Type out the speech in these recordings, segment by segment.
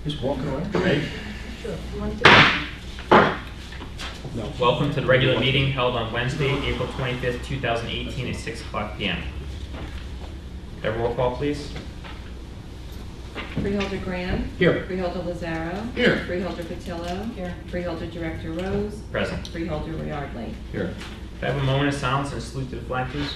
Just walking around. Ready? Sure. You want to? No. Welcome to the regular meeting held on Wednesday, April 25th, 2018 at 6 o'clock p.m. Have a roll call, please. Freeholder Graham. Here. Freeholder Lazaro. Here. Freeholder Patillo. Here. Freeholder Director Rose. Present. Freeholder Yardley. Here. Can I have a moment of silence and a salute to the flag, please?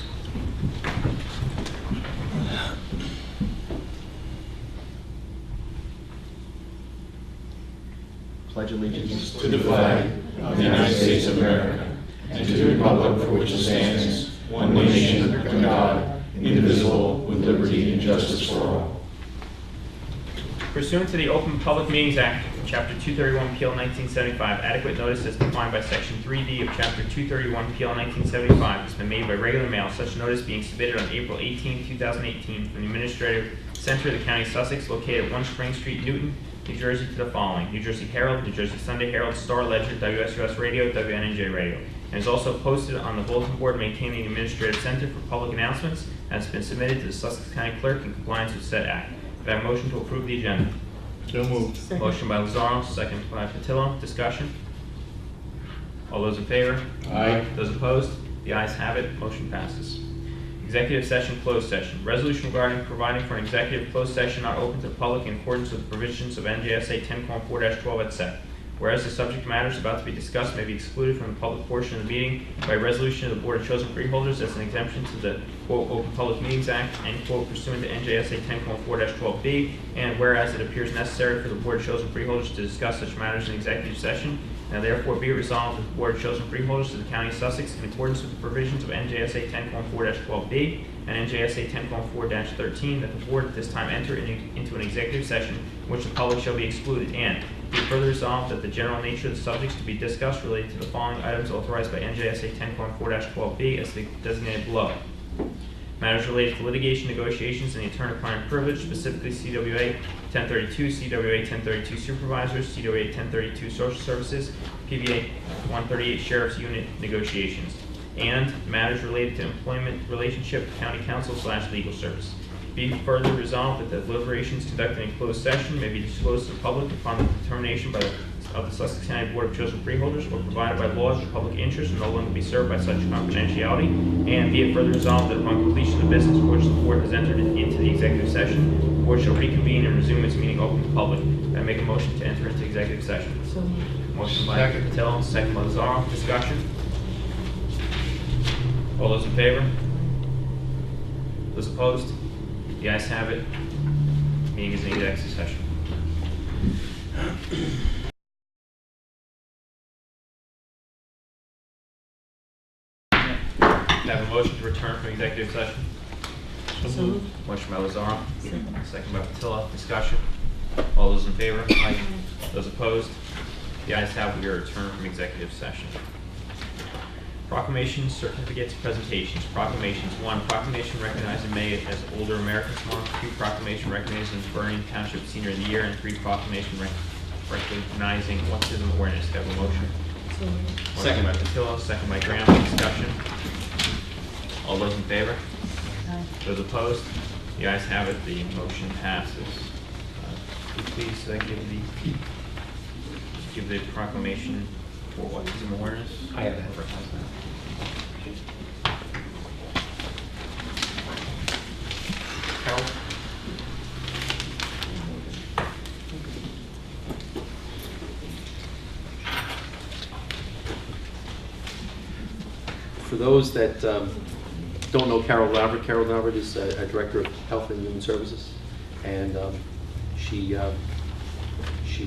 Pledge allegiance to the flag of the United States of America and to the republic for which it stands, one nation under God, indivisible, with liberty and justice for all. Pursuant to the Open Public Meetings Act, Chapter 231 PL 1975, adequate notice as defined by Section 3D of Chapter 231 PL 1975 has been made by regular mail, such notice being submitted on April 18, 2018 from the Administrative Center of the County of Sussex, located at 1 Spring Street, Newton, New Jersey, to the following: New Jersey Herald, New Jersey Sunday Herald, Star Ledger, WSUS Radio, WNNJ Radio, and is also posted on the bulletin board maintaining the Administrative Center for public announcements, and has been submitted to the Sussex County Clerk in compliance with said act. Do I have a motion to approve the agenda? So moved. Second. Motion by Lazaro, second by Patillo. Discussion? All those in favor? Aye. Those opposed? The ayes have it. Motion passes. Executive session, closed session. Resolution regarding providing for an executive closed session not open to the public in accordance with the provisions of NJSA 10:4-12 et seq. Whereas the subject matters about to be discussed may be excluded from the public portion of the meeting by resolution of the Board of Chosen Freeholders as an exemption to the quote Open Public Meetings Act and quote pursuant to NJSA 10:4-12b, and whereas it appears necessary for the Board of Chosen Freeholders to discuss such matters in executive session, now therefore be it resolved that the Board of Chosen Freeholders of the County of Sussex, in accordance with the provisions of NJSA 10:4-12b and NJSA 10:4-13, that the Board at this time enter into an executive session in which the public shall be excluded, and be further resolved that the general nature of the subjects to be discussed related to the following items authorized by NJSA 10:4-12b as designated below. Matters related to litigation, negotiations, and the attorney-client privilege, specifically CWA 1032, CWA 1032 supervisors, CWA 1032 social services, PBA 138 sheriff's unit negotiations, and matters related to employment relationship, county counsel/legal service. Be further resolved that the deliberations conducted in closed session may be disclosed to the public upon the determination of the Sussex County Board of Chosen Freeholders or provided by law as the public interest and no longer be served by such confidentiality. And be it further resolved that upon completion of business for which the Board has entered into the executive session, the Board shall reconvene and resume its meeting open to the public. I make a motion to enter into executive session. So moved. Motion by Patel, second by Lazaro. Discussion? All those in favor? Those opposed? The ayes have it. Meeting is in executive session. Have a motion to return from executive session. So moved. Motion by Lazaro, second by Patillo. Discussion. All those in favor? Aye. Those opposed? The ayes have it. We are returned from executive session. Proclamations, certificates, presentations. Proclamations. 1. Proclamation recognizing May as Older Americans Month. 2. Proclamation recognizing Vernon Township Senior of the Year. And 3. Proclamation recognizing autism awareness. Do I have a motion? So moved. Motion by Patillo, second by Graham. Discussion. All those in favor? Aye. Those opposed? The ayes have it. The motion passes. Could you please give the proclamation for autism awareness? I have that. Carol? For those that don't know Carol Lavert is a Director of Health and Human Services, and she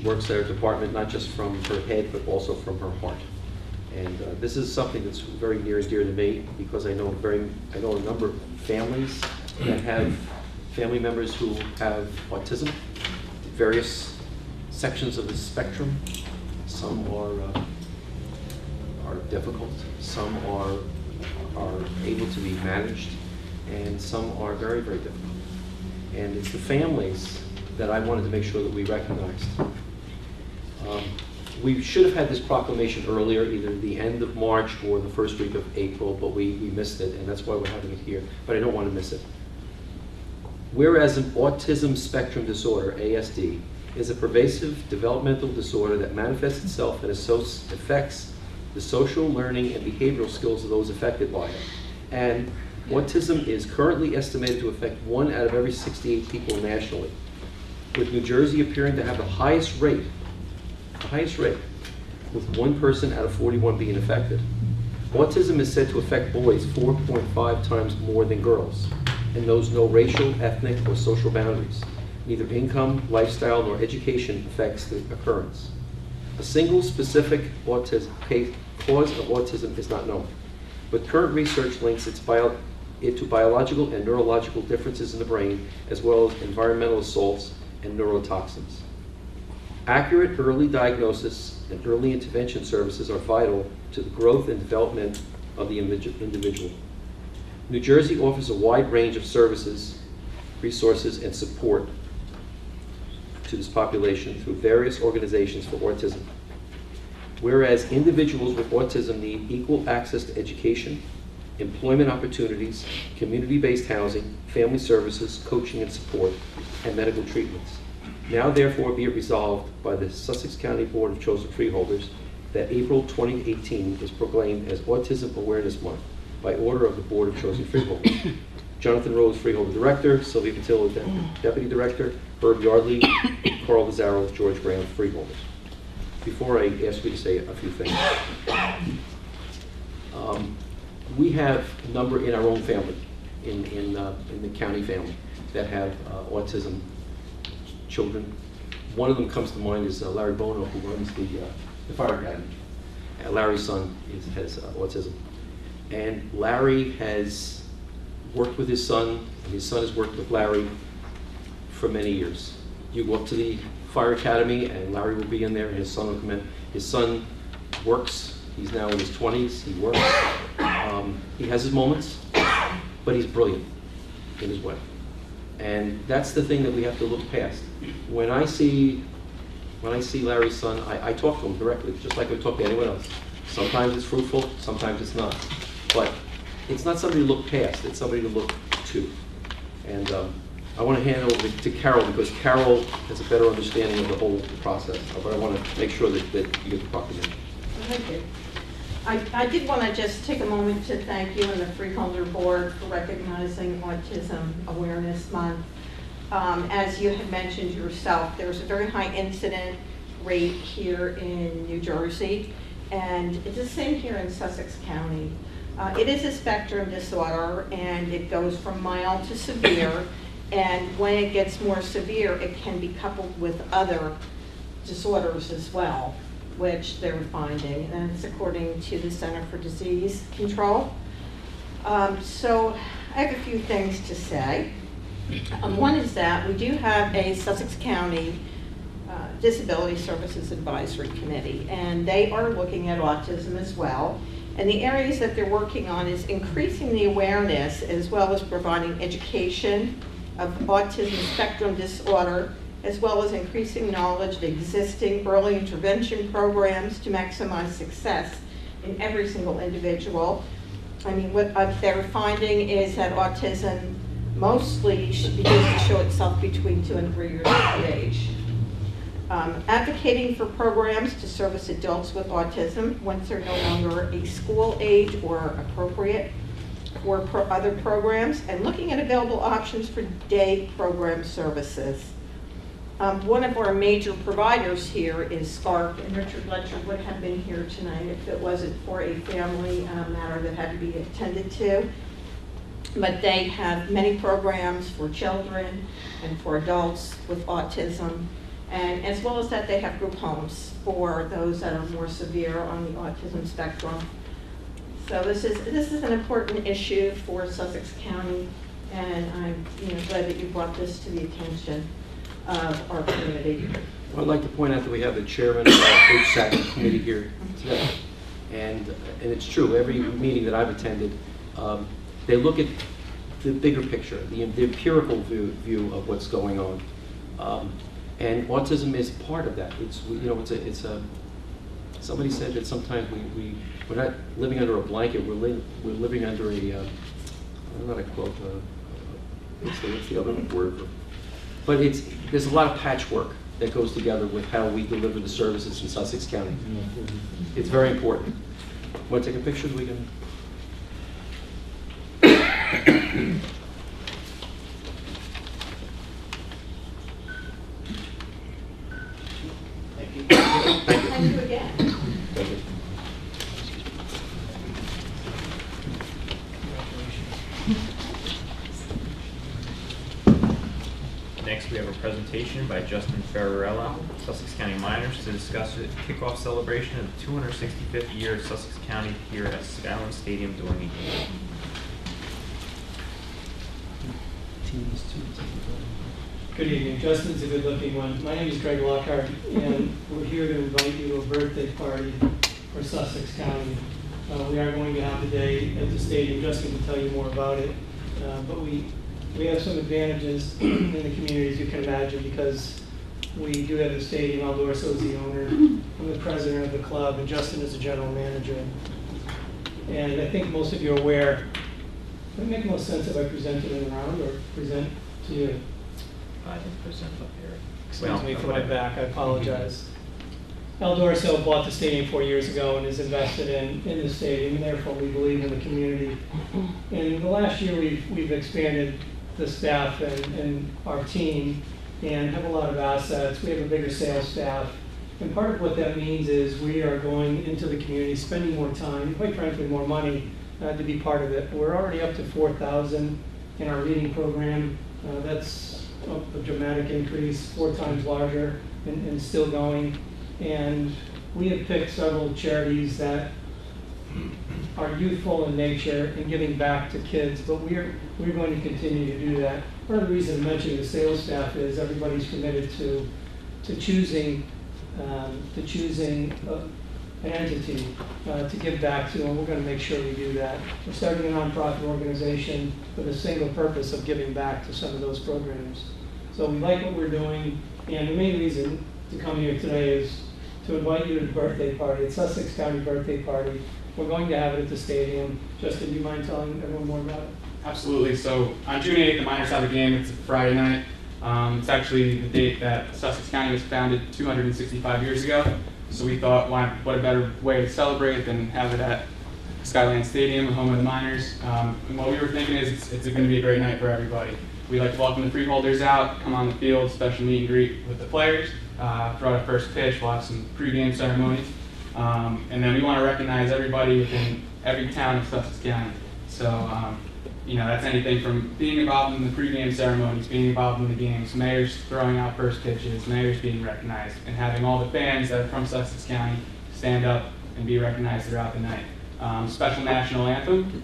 works at our department not just from her head but also from her heart. And this is something that's very near and dear to me because I know a number of families that have family members who have autism, various sections of the spectrum. Some are difficult, some are able to be managed, and some are very, very difficult. And it's the families that I wanted to make sure that we recognized. We should have had this proclamation earlier, either the end of March or the first week of April, but we missed it, and that's why we're having it here, but I don't want to miss it. Whereas an autism spectrum disorder, ASD, is a pervasive developmental disorder that manifests itself and affects the social, learning, and behavioral skills of those affected by it. And autism is currently estimated to affect 1 out of every 68 people nationally, with New Jersey appearing to have the highest rate, with 1 person out of 41 being affected. Autism is said to affect boys 4.5 times more than girls, and knows no racial, ethnic, or social boundaries. Neither income, lifestyle, nor education affects the occurrence. A single specific cause of autism is not known, but current research links it to biological and neurological differences in the brain, as well as environmental assaults and neurotoxins. Accurate early diagnosis and early intervention services are vital to the growth and development of the individual. New Jersey offers a wide range of services, resources, and support to this population through various organizations for autism. Whereas individuals with autism need equal access to education, employment opportunities, community-based housing, family services, coaching and support, and medical treatments. Now therefore be it resolved by the Sussex County Board of Chosen Freeholders that April 2018 is proclaimed as Autism Awareness Month by order of the Board of Chosen Freeholders. Jonathan Rose, Freeholder Director; Sylvia Patillo, Deputy Director; Herb Yardley, Carl Lazaro, George Graham, Freeholders. Before I ask you to say a few things, we have a number in our own family, in the county family, that have autism children. One of them comes to mind is Larry Bono, who runs the fire academy. Larry's son has autism. And Larry has worked with his son, and his son has worked with Larry for many years. You go up to the fire academy, and Larry will be in there, and his son will come in. His son works. He's now in his 20s. He works. He has his moments, but he's brilliant in his way. And that's the thing that we have to look past. When I see Larry's son, I talk to him directly, just like I talk to anyone else. Sometimes it's fruitful, sometimes it's not. But it's not somebody to look past, it's somebody to look to. And I want to hand over to Carol, because Carol has a better understanding of the whole process. But I want to make sure that you get the proclamation. Thank you. I did want to just take a moment to thank you and the Freeholder Board for recognizing Autism Awareness Month. As you had mentioned yourself, there's a very high incident rate here in New Jersey, and it's the same here in Sussex County. It is a spectrum disorder, and it goes from mild to severe, and when it gets more severe, it can be coupled with other disorders as well, which they're finding, and it's according to the Center for Disease Control. So I have a few things to say. One is that we do have a Sussex County Disability Services Advisory Committee, and they are looking at autism as well. And the areas that they're working on is increasing the awareness, as well as providing education of autism spectrum disorder, as well as increasing knowledge of existing early intervention programs to maximize success in every single individual. I mean, what they're finding is that autism mostly begins to show itself between 2 and 3 years of age. Advocating for programs to service adults with autism once they're no longer a school age or appropriate for other programs, and looking at available options for day program services. One of our major providers here is SCARP, and Richard Letcher would have been here tonight if it wasn't for a family matter that had to be attended to. But they have many programs for children and for adults with autism, and as well as that, they have group homes for those that are more severe on the autism spectrum. So this is an important issue for Sussex County, and I'm glad that you brought this to the attention of our community. Well, I'd like to point out that we have the chairman of our HSAC committee here today. And it's true, every meeting that I've attended, they look at the bigger picture, the empirical view of what's going on. And autism is part of that. Somebody said that sometimes we're not living under a blanket, we're living under a, I'm not a quote, what's the other word? But there's a lot of patchwork that goes together with how we deliver the services in Sussex County. It's very important. Want to take a picture? We can. Thank you again. Thank you. Next, we have a presentation by Justin Ferrarella, Sussex County Miners, to discuss the kickoff celebration of the 265th year of Sussex County here at Skyline Stadium during a game. Good evening. Justin's a good-looking one. My name is Greg Lockhart, and we're here to invite you to a birthday party for Sussex County. We are going to have the day at the stadium. Justin can tell you more about it. But we have some advantages in the community, as you can imagine, because we do have the stadium. Al Dorso is the owner. I'm the president of the club, and Justin is the general manager. And I think most of you are aware. Would it make most sense if I presented it around or present to you? I think present up here. Excuse me for my back, I apologize. El Dorso bought the stadium 4 years ago and has invested in the stadium, and therefore we believe in the community. And in the last year, we've expanded the staff and our team and have a lot of assets. We have a bigger sales staff. And part of what that means is we are going into the community, spending more time, quite frankly, more money to be part of it. We're already up to 4,000 in our reading program. That's a dramatic increase, 4 times larger and still going. And we have picked several charities that are youthful in nature and giving back to kids, but we're going to continue to do that. Part of the reason I'm mentioning the sales staff is everybody's committed to choosing an entity to give back to, and we're going to make sure we do that. We're starting a nonprofit organization with a single purpose of giving back to some of those programs. So we like what we're doing, and the main reason to come here today is to invite you to the birthday party. It's Sussex County birthday party. We're going to have it at the stadium. Justin, do you mind telling everyone more about it? Absolutely. So on June 8th, the Miners have a game. It's a Friday night. It's actually the date that Sussex County was founded 265 years ago. So we thought, what a better way to celebrate than have it at Skyline Stadium, home of the Miners. And what we were thinking is it's going to be a great night for everybody. We'd like to welcome the Freeholders out, come on the field, special meet and greet with the players, throw out a first pitch, we'll have some pregame ceremonies. And then we want to recognize everybody within every town of Sussex County. So, that's anything from being involved in the pregame ceremonies, being involved in the games, mayors throwing out first pitches, mayors being recognized, and having all the fans that are from Sussex County stand up and be recognized throughout the night. Special national anthem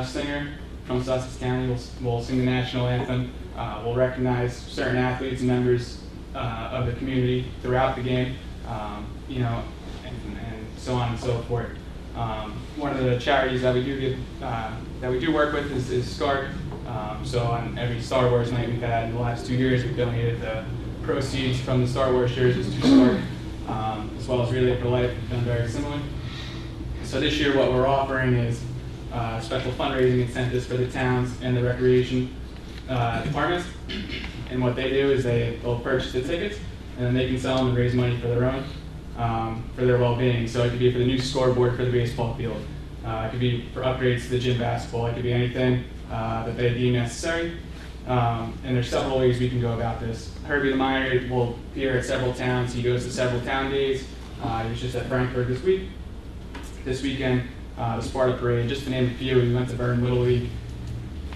singer from Sussex County will sing the national anthem. We'll recognize certain athletes and members of the community throughout the game, and so on and so forth. One of the charities that we do work with is SCART. So on every Star Wars night we've had in the last 2 years, we've donated the proceeds from the Star Wars jerseys to SCART, as well as Relay for Life. We've done very similar. So this year, what we're offering is special fundraising incentives for the towns and the recreation departments. And what they do is they'll purchase the tickets, and then they can sell them and raise money for their own, for their well-being. So it could be for the new scoreboard for the baseball field. It could be for upgrades to the gym basketball. It could be anything that they deem necessary. And there's several ways we can go about this. Herbie the Miner will appear at several towns. He goes to several town days. He was just at Frankfurt this week. This weekend, the Sparta Parade, just to name a few. We went to Burn Little League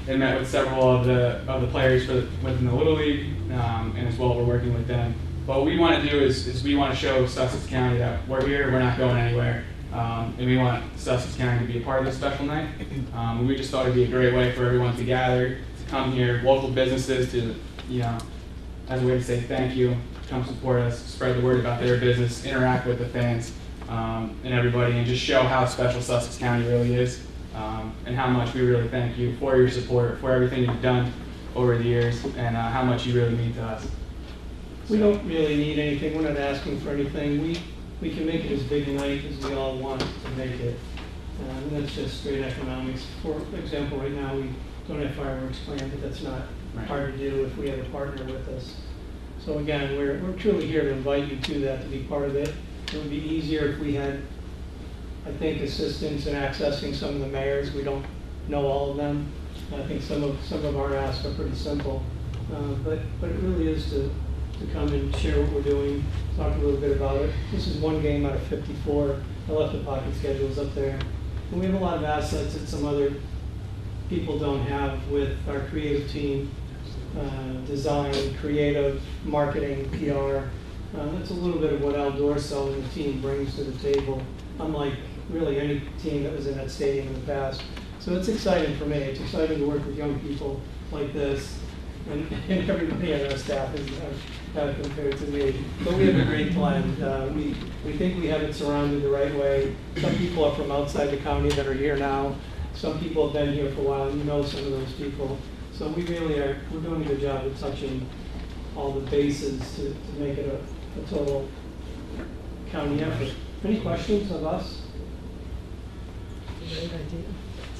and met with several of the players within the Little League, and as well we're working with them. What we want to do is we want to show Sussex County that we're here, we're not going anywhere, and we want Sussex County to be a part of this special night. We just thought it'd be a great way for everyone to gather, to come here, local businesses to, as a way to say thank you, come support us, spread the word about their business, interact with the fans and everybody, and just show how special Sussex County really is, and how much we really thank you for your support, for everything you've done over the years, and how much you really mean to us. We don't really need anything. We're not asking for anything. We can make it as big a night as we all want to make it. And that's just straight economics. For example, right now we don't have fireworks planned, but that's not hard to do if we have a partner with us. So again, we're truly here to invite you to that, to be part of it. It would be easier if we had, I think, assistance in accessing some of the mayors. We don't know all of them. I think some of our asks are pretty simple. But it really is to come and share what we're doing, talk a little bit about it. This is one game out of 54. I left the pocket schedules up there. And we have a lot of assets that some other people don't have with our creative team, design, creative, marketing, PR. That's a little bit of what Al Dorso and the team brings to the table, unlike really any team that was in that stadium in the past. So it's exciting for me. It's exciting to work with young people like this. And everybody on our staff is compared to me. But we have a great plan. We think we have it surrounded the right way. Some people are from outside the county that are here now. Some people have been here for a while. You know some of those people. So we really are, we're doing a good job of touching all the bases to make it a total county effort. Any questions of us? Great idea.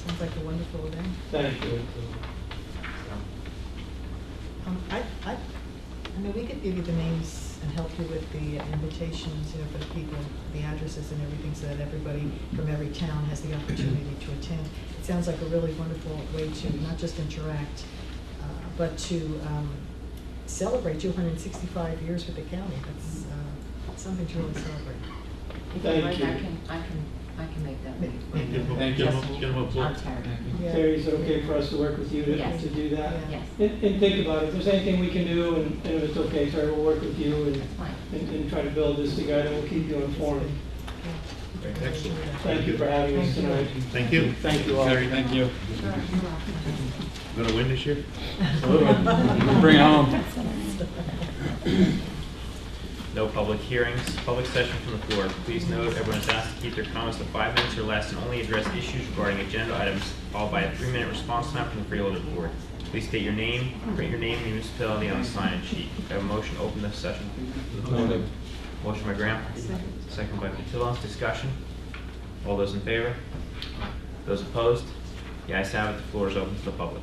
Sounds like a wonderful event. Thank you. I mean, we could give you the names and help you with the invitations, for the people, the addresses and everything, so that everybody from every town has the opportunity to attend. It sounds like a really wonderful way to not just interact, but to celebrate 265 years with the county. That's something to really celebrate. Thank you. I can make that meeting. Thank you. I'm Terry. Yeah. Terry, is it okay for us to work with you Yes. to do that? Yes. And think about it, if there's anything we can do, and if it's okay, Terry, we'll work with you That's fine. and try to build this together, we'll keep you informed. Excellent. Thank you for having us tonight. Thank you. Thank you all. Thank you. Gonna win this year? Bring it home. No public hearings, public session from the floor. Please note, everyone is asked to keep their comments to 5 minutes or less and only address issues regarding agenda items, followed by a 3-minute response time from the Freeholders board. Please state your name, print your name and municipality on the sign-in sheet. I have a motion to open this session. Motion by Graham. Second by Patillo. Discussion. All those in favor? Those opposed? The ayes have it. The floor is open to the public.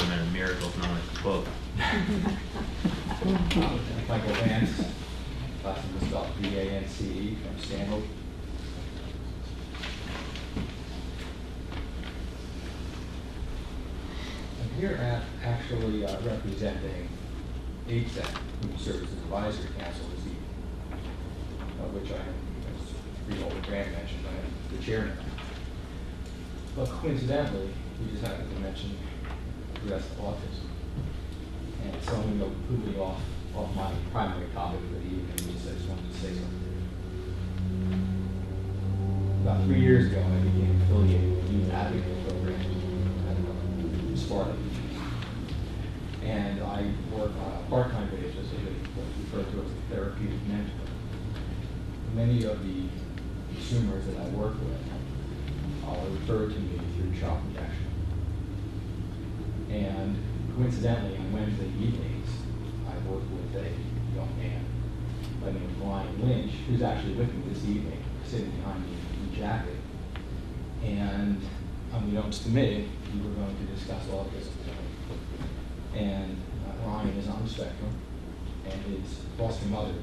A miracle if no one can quote. Michael Vance, last name is spelled V-A-N-C-E, from Stanhope. I'm here actually representing HSEC, Human Services Advisory Council this evening, of which I am, as Freeholder Graham mentioned, I am the chairman. But coincidentally, we just happened to mention progressive autism. And so I'm going to go completely off my primary topic for the evening, which I just wanted to say something. About 3 years ago, I became affiliated with the Youth Advocate Program at Sparta. And I work on a part-time basis, what's referred to as a therapeutic mentor. Many of the consumers that I work with are referred to me through child protection. And coincidentally, on Wednesday evenings, I work with a young man by the name of Ryan Lynch, who's actually with me this evening, sitting behind me in the jacket. And unbeknownst to me, we were going to discuss autism tonight. And Ryan is on the spectrum, and his foster mother,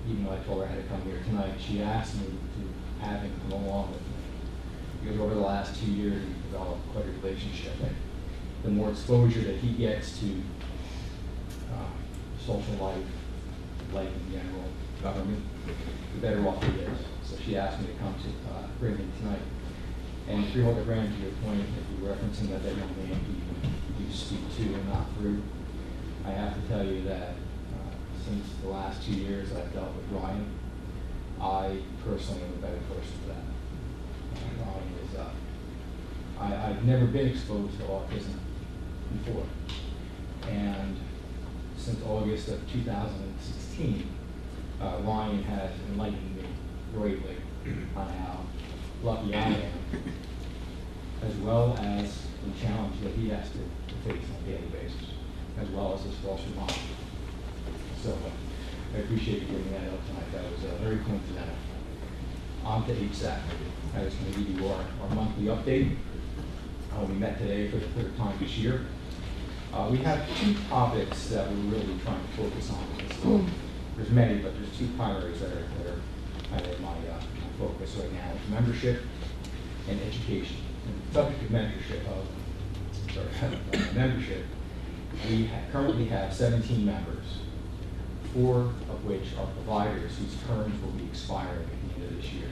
even though I told her I had to come here tonight, she asked me to have him come along with me. Because over the last 2 years, we've developed quite a relationship. And the more exposure that he gets to social life in general, government, the better off he is. So she asked me to come to bring him tonight. And Freeholder Graham, to your point, if you're referencing that young man who you speak to and not through, I have to tell you that since the last 2 years I've dealt with Ryan, I personally am a better person for that. Ryan is, I've never been exposed to autism before. And since August of 2016, Ryan has enlightened me greatly on how lucky I am, as well as the challenge that he has to face on a daily basis, as well as his foster mom. So I appreciate you bringing that up tonight. That was very coincidental. On to HSAC. I was going to give you our monthly update. We met today for the third time this year. We have two topics that we're really trying to focus on. There's many, but there's two primaries that are kind of my focus right now: membership and education. And the subject of membership, we currently have 17 members, 4 of which are providers whose terms will be expiring at the end of this year.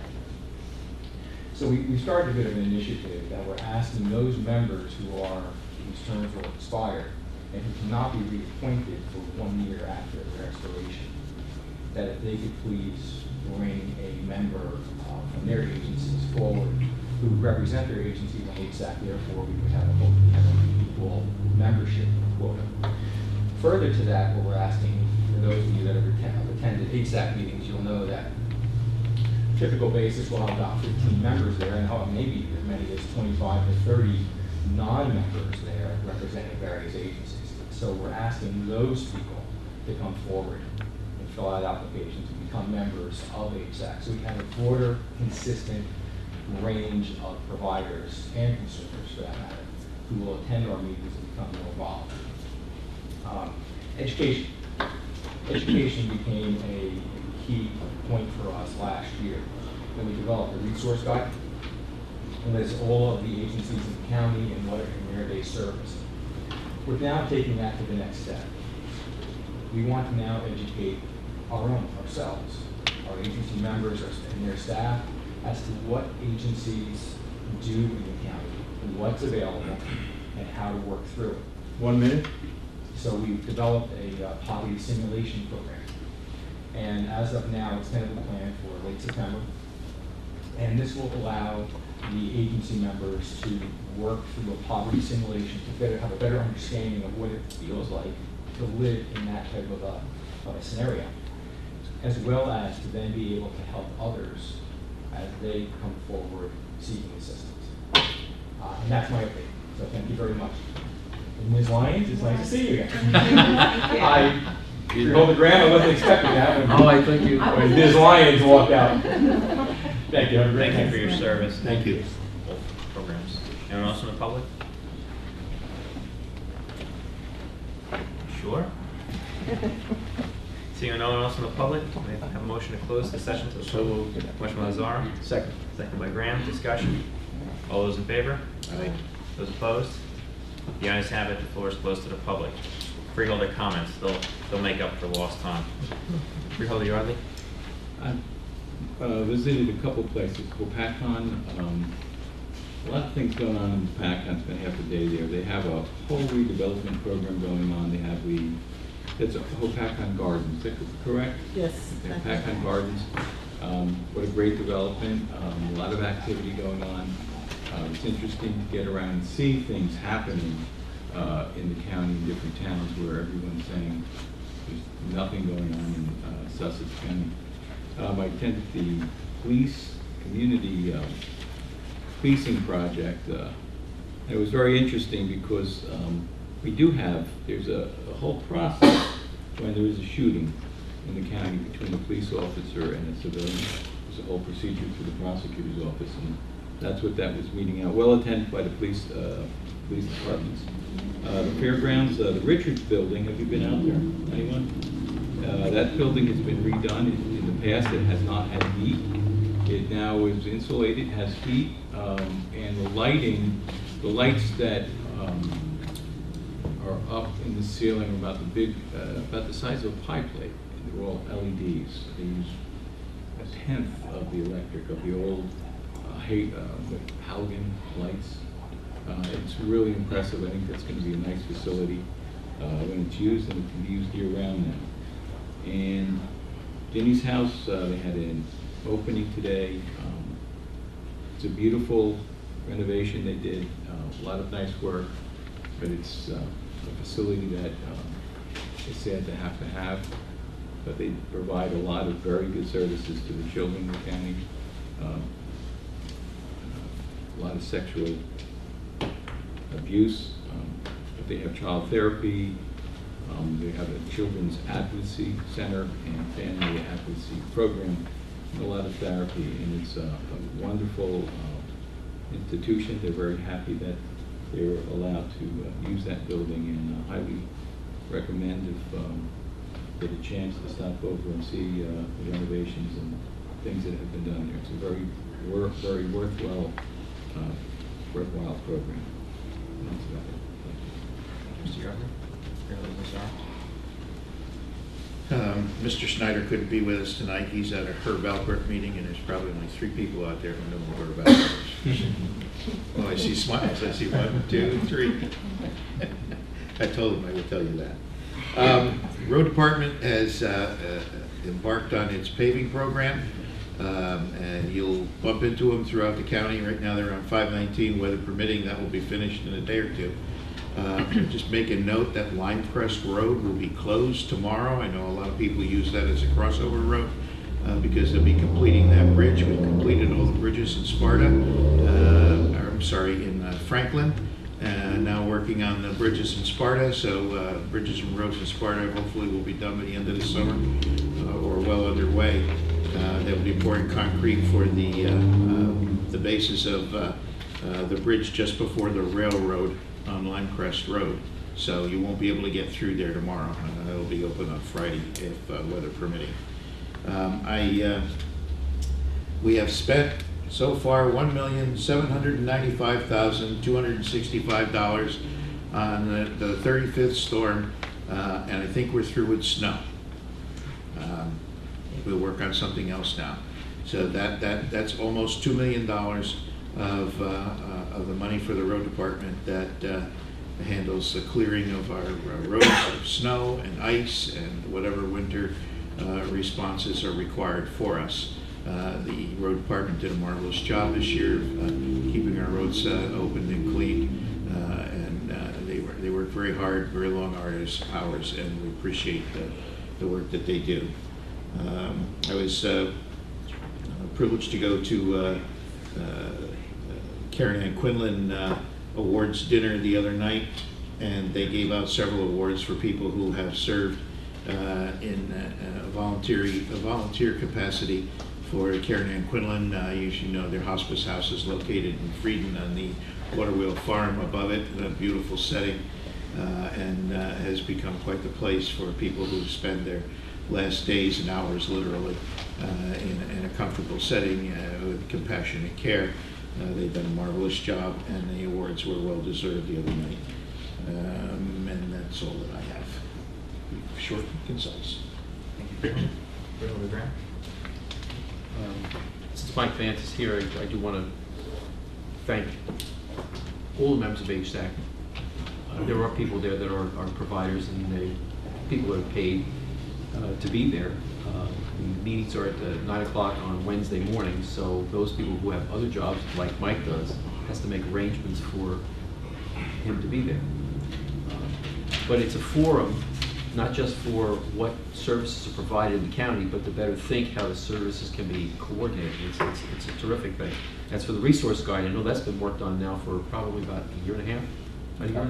So we started a bit of an initiative that we're asking those members whose terms will expire and who cannot be reappointed for 1 year after their expiration, that if they could please bring a member from their agencies forward who represent their agencies on HSAC. Therefore, we would have an equal membership quota. Further to that, what we're asking, for those of you that have attended HSAC meetings, you'll know that typical basis will have about 15 members there, and maybe as many as 25 to 30 non-members there representing various agencies. So we're asking those people to come forward and fill out applications to become members of HSAC. So we have a broader, consistent range of providers and consumers, for that matter, who will attend our meetings and become more involved. Education. Education became a key point for us last year when we developed a resource guide. And lists all of the agencies in the county and where they service. We're now taking that to the next step. We want to now educate ourselves, our agency members and their staff, as to what agencies do in the county, what's available, and how to work through it. 1 minute. So we've developed a poverty simulation program. And as of now, it's tentatively planned for late September. And this will allow the agency members to work through a poverty simulation to have a better understanding of what it feels like to live in that type of a scenario, as well as to then be able to help others as they come forward seeking assistance. And that's my update. So thank you very much. And Ms. Lyons, it's nice to see you again. You told the Graham I wasn't expecting that when, I thank you. when Ms. Lyons walked out. Thank you. Have a great Thank you day. for your service. Thank you. Both programs. Anyone else in the public? Sure. Seeing no one else in the public, may I have a motion to close the session to the So moved. Motion by Lazar. Second. Second by Graham. Discussion. All those in favor? Aye. Those opposed? The ayes have it. The floor is closed to the public. Freeholder comments. They'll make up for lost time. Freeholder Yardley. I visited a couple places. Hopatcon, a lot of things going on in Hopatcon. Spent half a day there. They have a whole redevelopment program going on. They have it's a Hopatcon Gardens. Is that correct? Yes. Hopatcon Gardens. What a great development. A lot of activity going on. It's interesting to get around and see things happening in the county, in different towns where everyone's saying there's nothing going on in Sussex County. I attended the community policing project. It was very interesting because there's a whole process when there is a shooting in the county between a police officer and a civilian. There's a whole procedure through the prosecutor's office, and that's what that was meeting out. Well attended by the police departments. The fairgrounds, the Richards building, have you been out there? Anyone? That building has been redone. In the past, it has not had heat. It now is insulated, has heat, and the lights that are up in the ceiling are about the size of a pie plate. And they're all LEDs. They use a tenth of the electric of the old halogen lights. It's really impressive. I think that's going to be a nice facility when it's used, and it can be used year-round now. And Jenny's house, they had an opening today. It's a beautiful renovation they did, a lot of nice work, but it's a facility that is sad to have, but they provide a lot of very good services to the children in the county. A lot of sexual abuse, but they have child therapy. They have a children's advocacy center and family advocacy program. a lot of therapy, and it's a wonderful institution. They're very happy that they're allowed to use that building, and highly recommend if get a chance to stop over and see the renovations and things that have been done there. It's a very worthwhile program. And that's about it. Mr. Governor? Mr. Snyder couldn't be with us tonight. He's at a Herb Alpert meeting, and there's probably only 3 people out there who know who Herb Alpert is. Well, I see smiles. I see 1, 2, 3. I told him I would tell you that. Road Department has embarked on its paving program, and you'll bump into them throughout the county. Right now they're on 519, weather permitting. That will be finished in a day or 2. Just make a note that Limecrest Road will be closed tomorrow. I know a lot of people use that as a crossover road because they'll be completing that bridge. We've completed all the bridges in Sparta, in Franklin. Now working on the bridges in Sparta, so bridges and roads in Sparta hopefully will be done by the end of the summer or well underway. They'll be pouring concrete for the basis of the bridge just before the railroad on Limecrest Road. So you won't be able to get through there tomorrow. It'll be open on Friday if weather permitting. We have spent so far $1,795,265 on the 35th storm, and I think we're through with snow. We'll work on something else now. So that's almost $2 million of the money for the road department that handles the clearing of our roads of snow and ice and whatever winter responses are required for us. The road department did a marvelous job this year keeping our roads open and clean, and they work very hard, very long hours, and we appreciate the work that they do. I was privileged to go to Karen Ann Quinlan awards dinner the other night, and they gave out several awards for people who have served in a volunteer capacity for Karen Ann Quinlan. As you know, their hospice house is located in Frieden on the Waterwheel Farm above it, in a beautiful setting, and has become quite the place for people who spend their last days and hours literally in a comfortable setting with compassionate care. They've done a marvelous job, and the awards were well deserved the other night. And that's all that I have. Short and concise. Thank you. Freeholder Graham? Since Mike Vance is here, I do want to thank all the members of HSAC. There are people there that are providers, and people that are paid to be there. The meetings are at 9 o'clock on Wednesday morning, so those people who have other jobs, like Mike does, has to make arrangements for him to be there. But it's a forum, not just for what services are provided in the county, but to better think how the services can be coordinated. It's a terrific thing. As for the resource guide, I know that's been worked on now for probably about a year and a half. About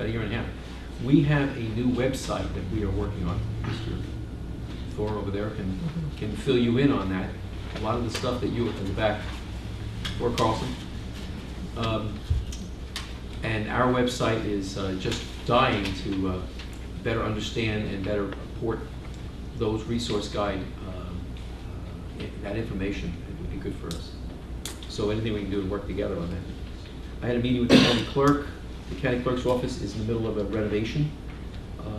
a year and a half. We have a new website that we are working on. Mr. Thor over there can fill you in on that. A lot of the stuff that you in the back, or Carlson. And our website is just dying to better understand and better report those resource guide, that information. It would be good for us. So anything we can do to work together on that. I had a meeting with the county clerk. The county clerk's office is in the middle of a renovation.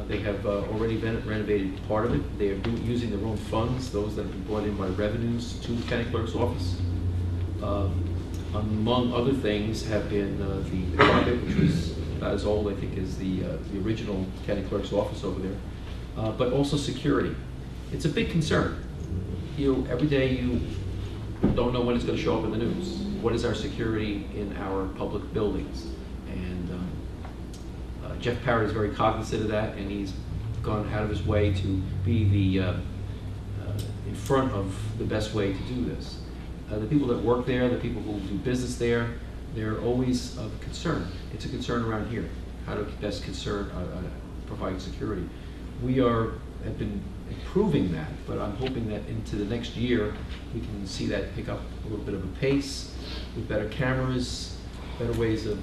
They have already renovated part of it. They are using their own funds, those that have been brought in by revenues to the county clerk's office. Among other things have been the carpet, which was about as old, I think, as the original county clerk's office over there, but also security. It's a big concern. Every day you don't know when it's going to show up in the news. What is our security in our public buildings? And Jeff Parrott is very cognizant of that, and he's gone out of his way to be in front of the best way to do this. The people that work there, the people who do business there, they're always of concern. It's a concern around here. How to best provide security. We have been improving that, but I'm hoping that into the next year, we can see that pick up a little bit of a pace with better cameras, better ways of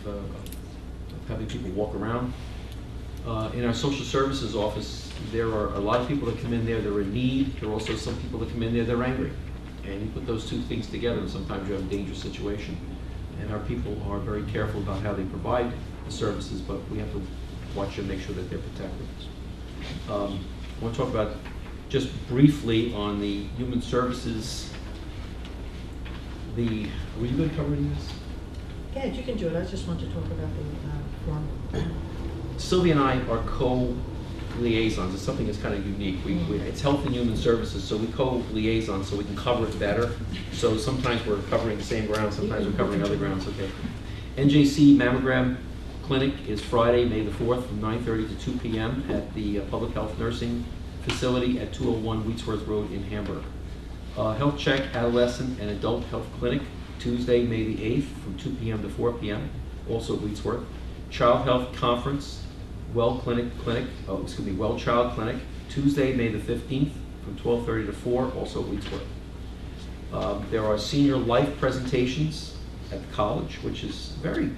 having people walk around. In our social services office, there are a lot of people that come in there, they're in need. There are also some people that come in there, they're angry. And you put those two things together, and sometimes you have a dangerous situation. And our people are very careful about how they provide the services, but we have to watch and make sure that they're protected. I want to talk about, just briefly, on the human services, were you going to cover any of this? Yeah, you can do it. I just want to talk about the form. Sylvia and I are co-liaisons. It's something that's kind of unique. It's Health and Human Services, so we co-liaison so we can cover it better. So sometimes we're covering the same ground, sometimes we're covering other grounds. Okay. NJC mammogram clinic is Friday, May the 4th, from 9:30 to 2 p.m. at the Public Health Nursing Facility at 201 Wheatsworth Road in Hamburg. Health Check Adolescent and Adult Health Clinic, Tuesday, May the 8th, from 2 p.m. to 4 p.m., also at Wheatsworth. Child Health Conference, Well Child Clinic, Tuesday, May the 15th, from 12:30 to 4, also at Wheatsworth. There are senior life presentations at the college, which is very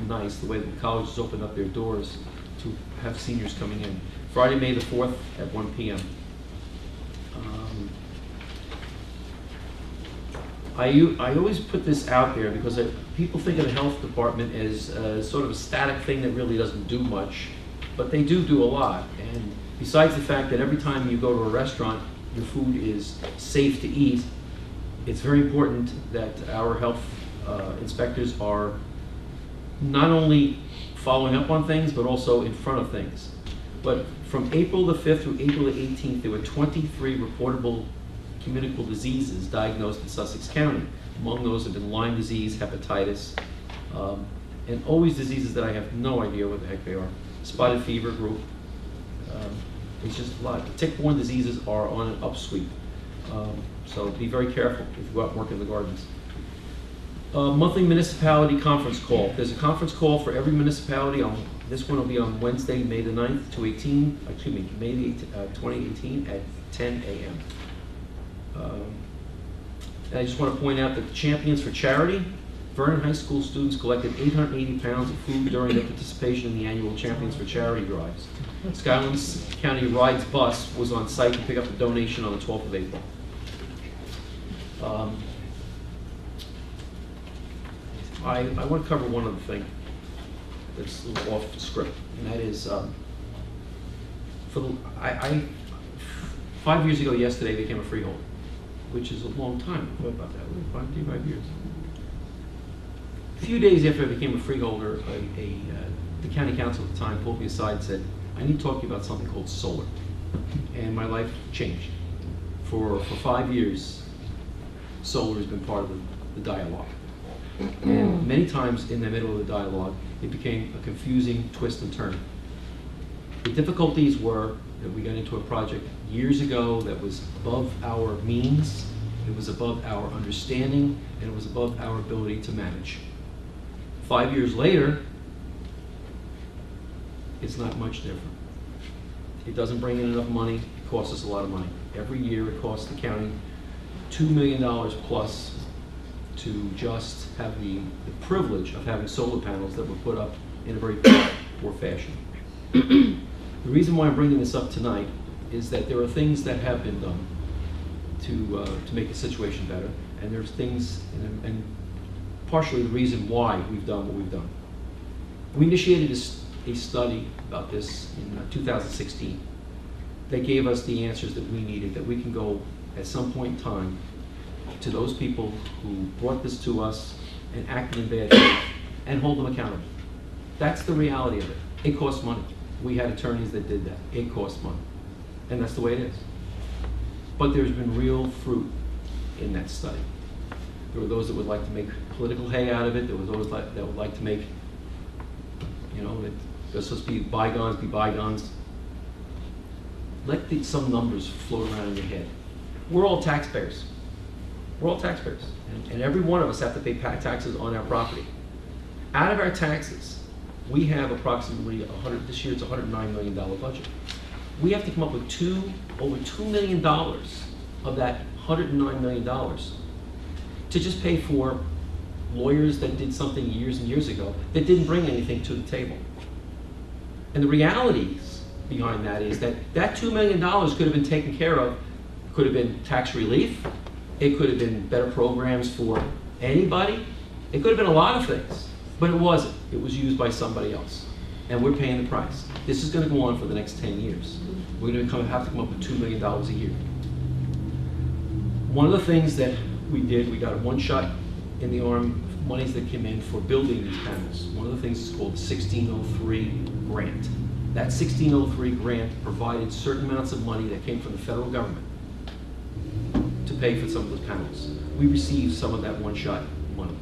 nice, the way that the college has opened up their doors to have seniors coming in. Friday, May the 4th at 1 p.m. I always put this out there because people think of the health department as sort of a static thing that really doesn't do much, but they do a lot. And besides the fact that every time you go to a restaurant, your food is safe to eat, it's very important that our health inspectors are not only following up on things, but also in front of things. But from April the 5th through April the 18th, there were 23 reportable communicable diseases diagnosed in Sussex County. Among those have been Lyme disease, hepatitis, and always diseases that I have no idea what the heck they are. Spotted fever group. It's just a lot. The tick-borne diseases are on an upsweep. So be very careful if you go out and work in the gardens. Monthly municipality conference call. There's a conference call for every municipality. This one will be on Wednesday, May the 9th to 18, excuse me, May the 2018 at 10 a.m. And I just want to point out that the Champions for Charity, Vernon High School students collected 880 pounds of food during their participation in the annual Champions for Charity drives. Skylands County Rides bus was on site to pick up the donation on the 12th of April. I want to cover one other thing that's a little off script, and that is, 5 years ago yesterday I became a freeholder, which is a long time. I thought about that, 5 years. A few days after I became a freeholder, the county council at the time pulled me aside and said, I need to talk to you about something called solar. And my life changed. For 5 years, solar has been part of the dialogue. And many times in the middle of the dialogue, it became a confusing twist and turn. The difficulties were that we got into a project years ago that was above our means, it was above our understanding, and it was above our ability to manage. 5 years later, it's not much different. It doesn't bring in enough money, it costs us a lot of money. Every year it costs the county $2 million plus to just have the privilege of having solar panels that were put up in a very poor fashion. The reason why I'm bringing this up tonight is that there are things that have been done to make the situation better, and there's things, and partially the reason why we've done what we've done. We initiated a study about this in 2016. That gave us the answers that we needed, that we can go at some point in time to those people who brought this to us and acted in bad faith and hold them accountable. That's the reality of it. It costs money. We had attorneys that did that. It costs money. And that's the way it is. But there's been real fruit in that study. There were those that would like to make political hay out of it. There were those that would like to make, that there's supposed to be bygones. Let some numbers float around in your head. We're all taxpayers. We're all taxpayers. And every one of us have to pay taxes on our property. Out of our taxes, we have approximately this year it's $109 million budget. we have to come up with over $2 million of that $109 million to just pay for lawyers that did something years and years ago that didn't bring anything to the table. And the realities behind that is that $2 million could have been taken care of, could have been tax relief, it could have been better programs for anybody, it could have been a lot of things, but it wasn't. It was used by somebody else, and we're paying the price. This is going to go on for the next 10 years. We're going to have to come up with $2 million a year. One of the things that we did, we got a one-shot in the arm, monies that came in for building these panels. One of the things is called the 1603 grant. That 1603 grant provided certain amounts of money that came from the federal government to pay for some of those panels. We received some of that one-shot money.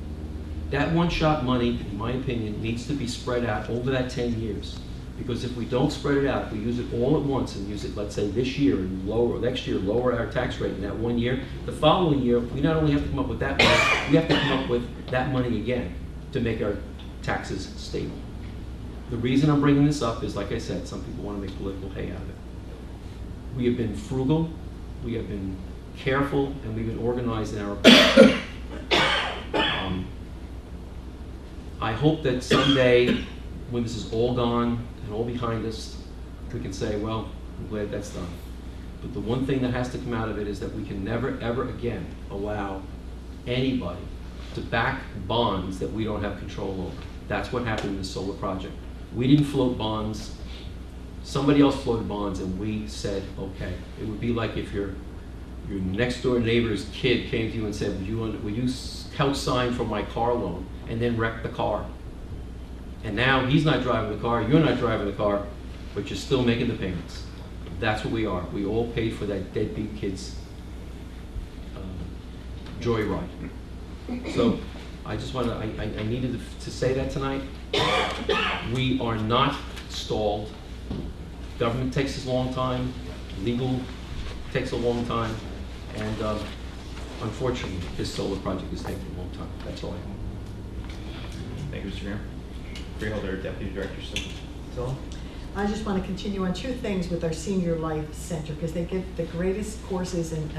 That one-shot money, in my opinion, needs to be spread out over that 10 years. Because if we don't spread it out, if we use it all at once and use it, let's say this year and lower, next year, lower our tax rate in that 1 year, the following year, we not only have to come up with that money, we have to come up with that money again to make our taxes stable. The reason I'm bringing this up is, like I said, some people want to make political hay out of it. We have been frugal, we have been careful, and we've been organized in our approach. I hope that someday, when this is all gone and all behind us, we can say, well, I'm glad that's done. But the one thing that has to come out of it is that we can never, ever again allow anybody to back bonds that we don't have control over. That's what happened in the solar project. We didn't float bonds. Somebody else floated bonds, and we said, okay. It would be like if your next door neighbor's kid came to you and said, would you couch sign for my car loan, and then wreck the car. And now he's not driving the car, you're not driving the car, but you're still making the payments. That's what we are. We all paid for that deadbeat kid's joyride. So I just wanted, I needed to say that tonight. We are not stalled. Government takes us a long time. Legal takes a long time. And unfortunately, this solar project is taking a long time. That's all I have. Thank you, Mr. Graham. Freeholder Deputy Director Silla. I just want to continue on two things with our Senior Life Center, because they give the greatest courses and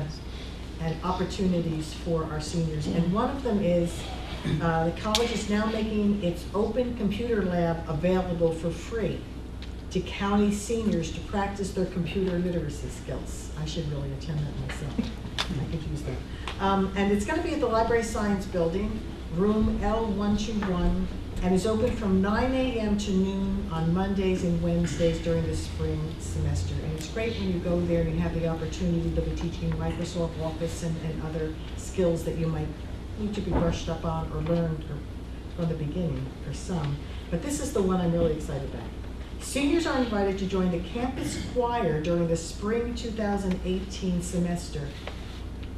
opportunities for our seniors. And one of them is the college is now making its open computer lab available for free to county seniors to practice their computer literacy skills. I should really attend that myself. I could use that. And it's going to be at the Library Science Building, room L121, and is open from 9 a.m. to noon on Mondays and Wednesdays during the spring semester. And it's great when you go there and you have the opportunity to be teaching Microsoft Office and other skills that you might need to be brushed up on or learned from the beginning for some. But this is the one I'm really excited about. Seniors are invited to join the campus choir during the spring 2018 semester.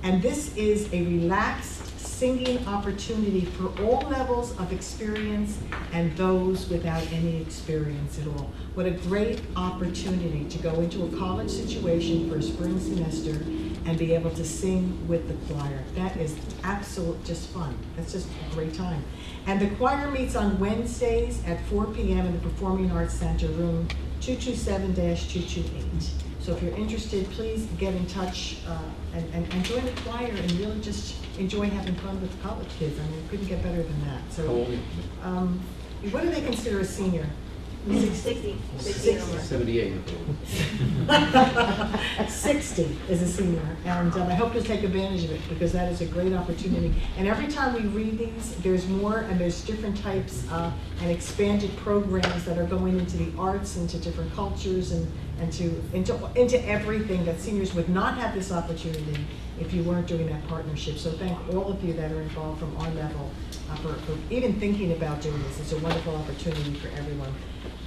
And this is a relaxed singing opportunity for all levels of experience and those without any experience at all. What a great opportunity to go into a college situation for a spring semester and be able to sing with the choir. That is absolute just fun. That's just a great time. And the choir meets on Wednesdays at 4 p.m. in the Performing Arts Center, room 227-228. So if you're interested, please get in touch and join the choir and really just enjoy having fun with college kids. I mean, it couldn't get better than that. So, what do they consider a senior? 60. 78. 60 is a senior, and I hope you'll take advantage of it, because that is a great opportunity. And every time we read these, there's more, and there's different types and expanded programs that are going into the arts, into different cultures, and into everything that seniors would not have this opportunity if you weren't doing that partnership. So thank all of you that are involved from our level for even thinking about doing this. It's a wonderful opportunity for everyone.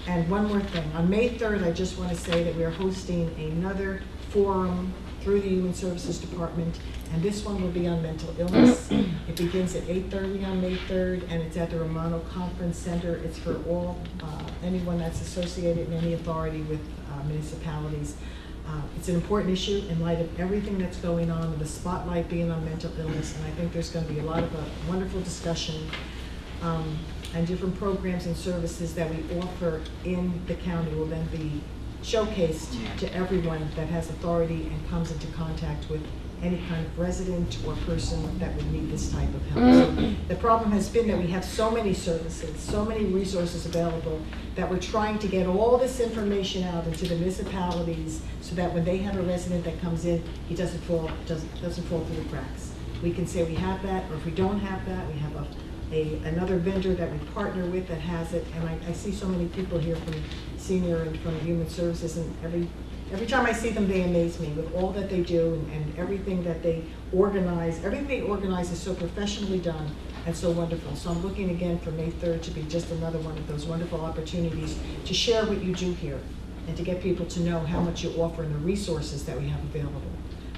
And one more thing, on May 3rd, I just want to say that we are hosting another forum through the Human Services Department, and this one will be on mental illness. It begins at 8:30 on May 3rd, and it's at the Romano Conference Center. It's for all, anyone that's associated in any authority with municipalities. It's an important issue in light of everything that's going on, with the spotlight being on mental illness, and I think there's going to be a lot of wonderful discussion and different programs and services that we offer in the county will then be showcased to everyone that has authority and comes into contact with any kind of resident or person that would need this type of help. So the problem has been that we have so many services, so many resources available, that we're trying to get all this information out into the municipalities so that when they have a resident that comes in, he doesn't fall through the cracks. We can say we have that, or if we don't have that, we have another vendor that we partner with that has it. And I see so many people here from Senior and from Human Services, and every time I see them, they amaze me with all that they do and everything that they organize. Everything they organize is so professionally done and so wonderful. So I'm looking again for May 3rd to be just another one of those wonderful opportunities to share what you do here and to get people to know how much you offer and the resources that we have available.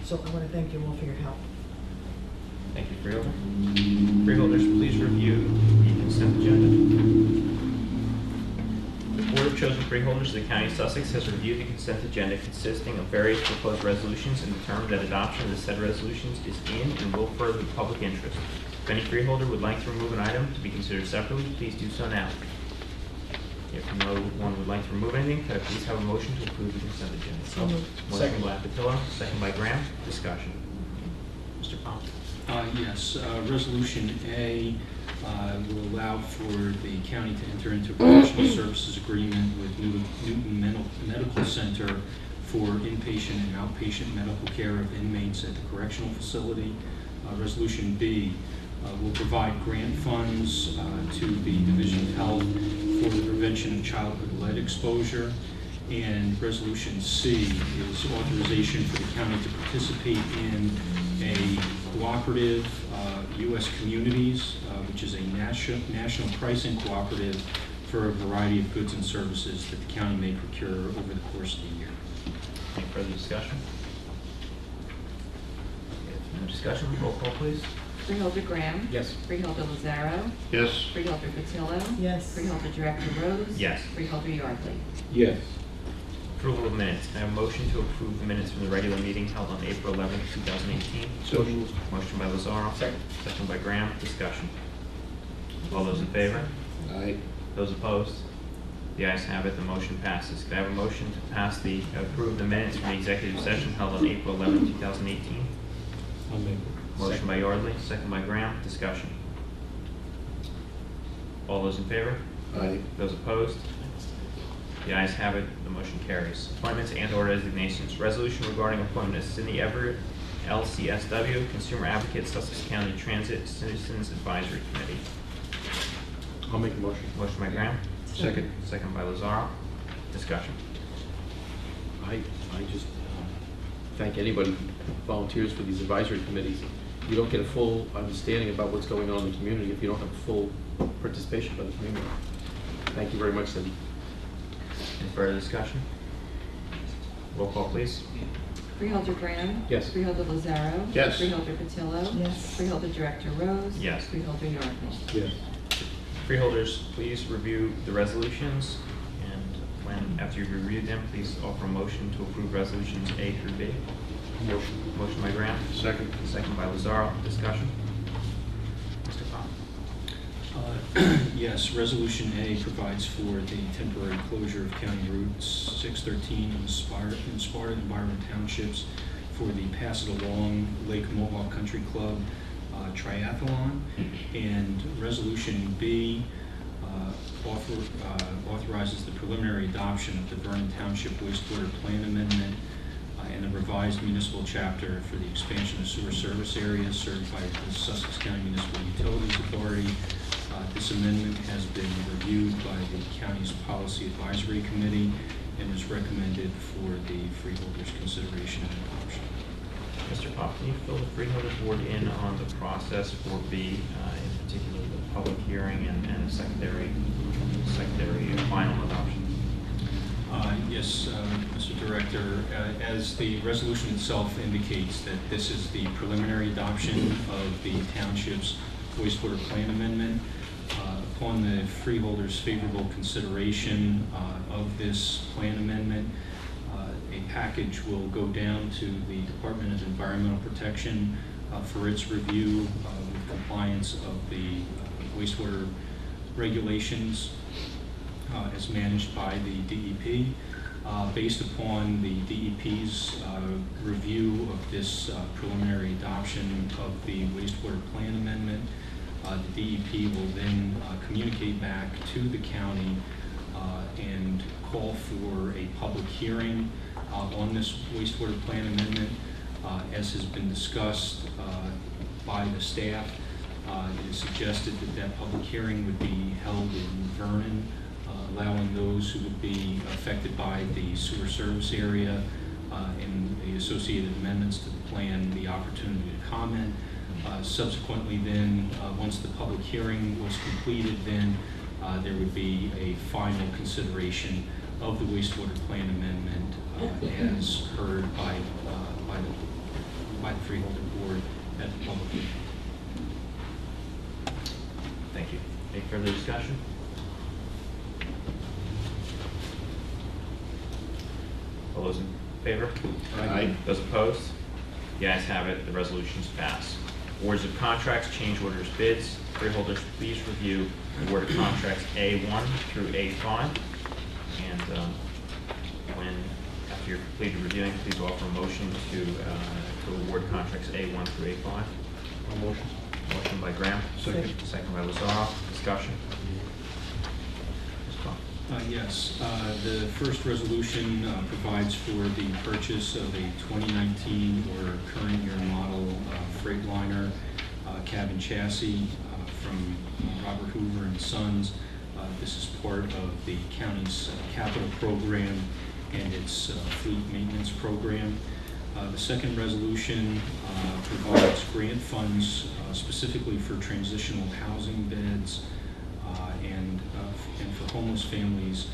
So I want to thank you all for your help. Thank you, Freeholder. Freeholders, please review the consent agenda. The Board of Chosen Freeholders of the County of Sussex has reviewed the consent agenda consisting of various proposed resolutions and determined that adoption of the said resolutions is in and will further the public interest. If any freeholder would like to remove an item to be considered separately, please do so now. If no one would like to remove anything, could I please have a motion to approve the consent agenda? So moved. Motion by Patillo, second by Graham. Discussion. Mr. Pop. Yes, Resolution A will allow for the county to enter into a professional services agreement with Newton Medical Center for inpatient and outpatient medical care of inmates at the correctional facility. Resolution B will provide grant funds to the Division of Health for the prevention of childhood lead exposure. And Resolution C is authorization for the county to participate in a cooperative, U.S. Communities, which is a national pricing cooperative for a variety of goods and services that the county may procure over the course of the year. Any further discussion? No discussion, roll call please. Freeholder Graham. Yes. Freeholder Lazaro. Yes. Freeholder Patillo. Yes. Freeholder Director Rose. Yes. Freeholder Yardley. Yes. Approval of minutes. Can I have a motion to approve the minutes from the regular meeting held on April 11th, 2018? So moved. Motion by Lazaro. Second. Second by Graham. Discussion. All those in favor? Aye. Those opposed? The ayes have it. The motion passes. Can I have a motion to approve the minutes from the executive session held on April 11th, 2018? I'll make it. Motion by Yardley, second by Graham. Discussion. All those in favor? Aye. Those opposed? The ayes have it. The motion carries. Appointments and or resignations. Resolution regarding appointment of Cindy Everett, LCSW, Consumer Advocate, Sussex County Transit Citizens Advisory Committee. I'll make a motion. Motion by Graham. Second. Second by Lazaro. Discussion. I just thank anybody who volunteers for these advisory committees. You don't get a full understanding about what's going on in the community if you don't have full participation by the community. Thank you very much, Cindy. Any further discussion? Roll call, please. Freeholder Graham. Yes. Freeholder Lazaro. Yes. Freeholder Patillo. Yes. Freeholder Director Rose. Yes. Freeholder Yardley. Yes. Freeholders, please review the resolutions, and after you've reviewed them, please offer a motion to approve resolutions A through B. Motion. Motion by Graham. Second. Second by Lazaro. Discussion. Mr. Pop. Yes, Resolution A provides for the temporary closure of County Route 613 in Sparta and Byron Townships for the Pass It Along Lake Mohawk Country Club triathlon. And Resolution B authorizes the preliminary adoption of the Vernon Township wastewater plan amendment and a revised municipal chapter for the expansion of sewer service areas served by the Sussex County Municipal Utilities Authority. This amendment has been reviewed by the county's Policy Advisory Committee and is recommended for the freeholders' consideration and adoption. Mr. Pop, can you fill the freeholders board in on the process for B, in particular the public hearing and secondary final adoption? Yes, Mr. Director, as the resolution itself indicates that this is the preliminary adoption of the township's wastewater plan amendment. Upon the freeholders' favorable consideration of this plan amendment, a package will go down to the Department of Environmental Protection for its review with compliance of the wastewater regulations as managed by the DEP. Based upon the DEP's review of this preliminary adoption of the wastewater plan amendment, the DEP will then communicate back to the county and call for a public hearing on this wastewater plan amendment. As has been discussed by the staff, it is suggested that that public hearing would be held in Vernon, allowing those who would be affected by the sewer service area and the associated amendments to the plan the opportunity to comment. Subsequently then, once the public hearing was completed, then there would be a final consideration of the wastewater plan amendment as heard by the Freeholder Board at the public hearing. Thank you. Any further discussion? All those in favor? Aye. Those opposed? The ayes have it, the resolution's passed. Awards of contracts, change orders, bids. Freeholders, please review award of contracts A1 through A5. And after you're completed reviewing, please offer a motion to award contracts A1 through A5. Motion. Motion by Graham. Second. Second by Lazaro. Discussion. Ms. Cobb. Yes, the first resolution provides for the purchase of a 2019 or current year model Freightliner cabin chassis from Robert Hoover and Sons. This is part of the county's capital program and its fleet maintenance program. The second resolution provides grant funds specifically for transitional housing beds and for homeless families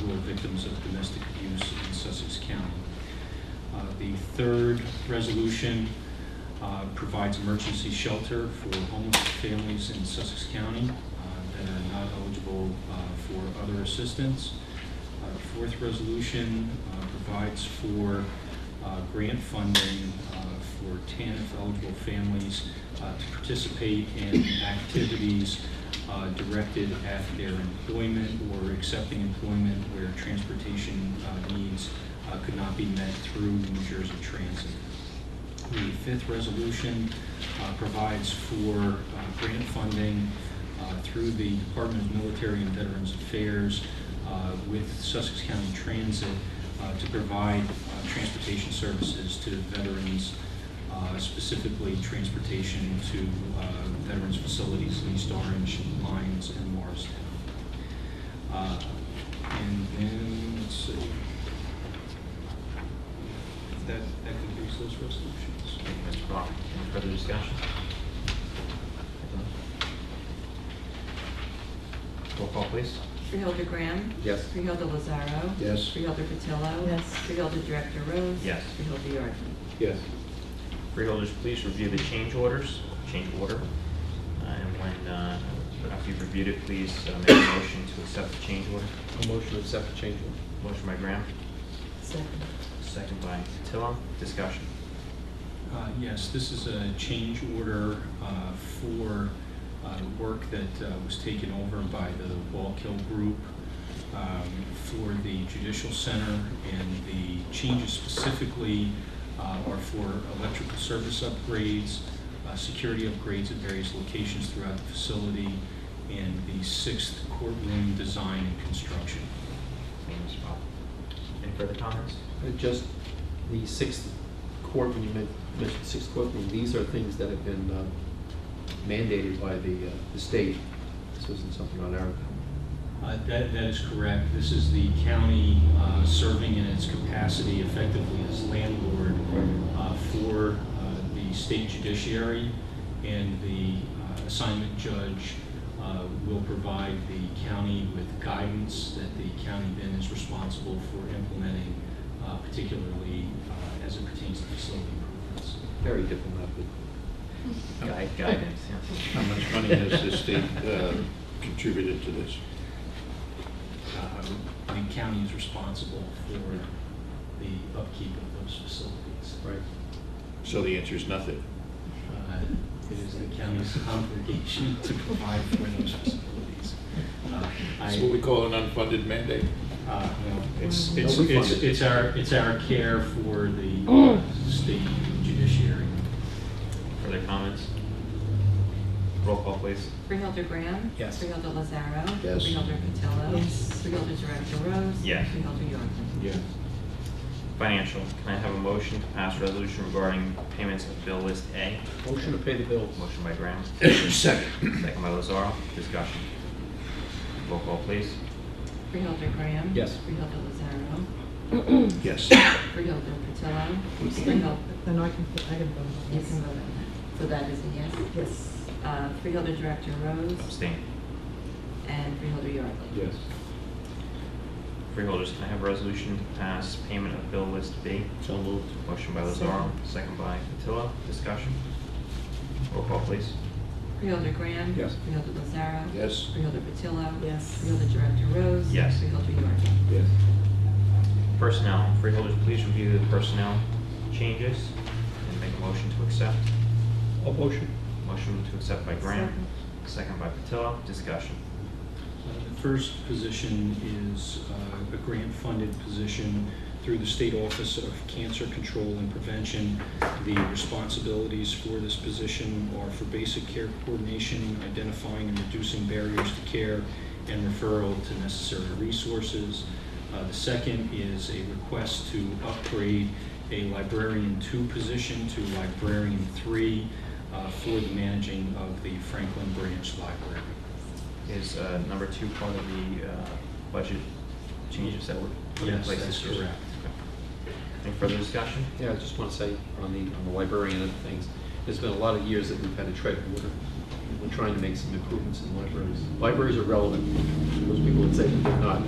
who are victims of domestic abuse in Sussex County. The third resolution provides emergency shelter for homeless families in Sussex County that are not eligible for other assistance. The fourth resolution provides for grant funding for TANF-eligible families to participate in activities directed at their employment or accepting employment where transportation needs could not be met through New Jersey Transit. The fifth resolution provides for grant funding through the Department of Military and Veterans Affairs with Sussex County Transit to provide transportation services to veterans, specifically transportation to veterans facilities in East Orange, Lyons, and Morristown. And then, let's see, that concludes those resolutions. Thank you, Mr. Brock. Any further discussion? Roll call, please. Freeholder Graham. Yes. Freeholder Lazaro. Yes. Freeholder Patillo. Yes. Freeholder Director Rose. Yes. Freeholder Yardley. Yes. Freeholders, please review the change order. And when, after you've reviewed it, please make a motion to accept the change order. A motion to accept the change order. Motion by Graham, Second. second by Patillo. Discussion. Yes, this is a change order for work that was taken over by the Wallkill Group for the Judicial Center, and the changes specifically are for electrical service upgrades, security upgrades at various locations throughout the facility, and the 6th courtroom design and construction. Thank you, Mr. Bob. Any further comments? Just the sixth courtroom, you mentioned sixth courtroom, these are things that have been mandated by the state. This wasn't something on our... That is correct. This is the county serving in its capacity effectively as landlord for the state judiciary, and the assignment judge will provide the county with guidance that the county then is responsible for implementing, particularly as it pertains to facility improvements. Very diplomatic. Guidance, yes. How much money has the state contributed to this? The county is responsible for the upkeep of those facilities. Right. So the answer is nothing. It is the county's obligation to provide for those facilities. That's what we call an unfunded mandate. It's our care for the state judiciary. Further comments? Roll call, please. Freeholder Graham. Yes. Freeholder Lazaro. Yes. Freeholder Patillo. Yes. Freeholder Director Rose. Yes. Freeholder York. Yes. Financial, can I have a motion to pass resolution regarding payments of bill list A? Motion to pay the bills. Motion by Graham, Second. second by Lazaro. Discussion. Roll call, please. Freeholder Graham. Yes. Freeholder Lazaro. Yes. Freeholder Patillo. Freeholder. Then I can vote You yes. can vote on that. So that is a yes. Yes. Freeholder Director Rose. Abstain. And Freeholder York. Yes. Freeholders, can I have a resolution to pass payment of bill list B? So moved. Motion by Lazaro, second by Patillo. Discussion. Roll call, please. Freeholder Graham. Yes. Freeholder Lazaro. Yes. Freeholder Patillo. Yes. Freeholder Director Rose. Yes. Freeholder York. Yes. Personnel, freeholders, please review the personnel changes and make a motion to accept. A motion. Motion to accept by Graham, second by Patillo. Discussion. The first position is a grant-funded position through the State Office of Cancer Control and Prevention. The responsibilities for this position are for basic care coordination, identifying and reducing barriers to care, and referral to necessary resources. The second is a request to upgrade a Librarian 2 position to Librarian 3 for the managing of the Franklin Branch Library. Is number 2 part of the budget changes that were put in Yes, place that's this year? correct. Okay. Any further discussion? Yeah, I just want to say on the librarian end of things, there's been a lot of years that we've had to tread water. We're trying to make some improvements in libraries. Libraries are relevant. Most people would say that they're not.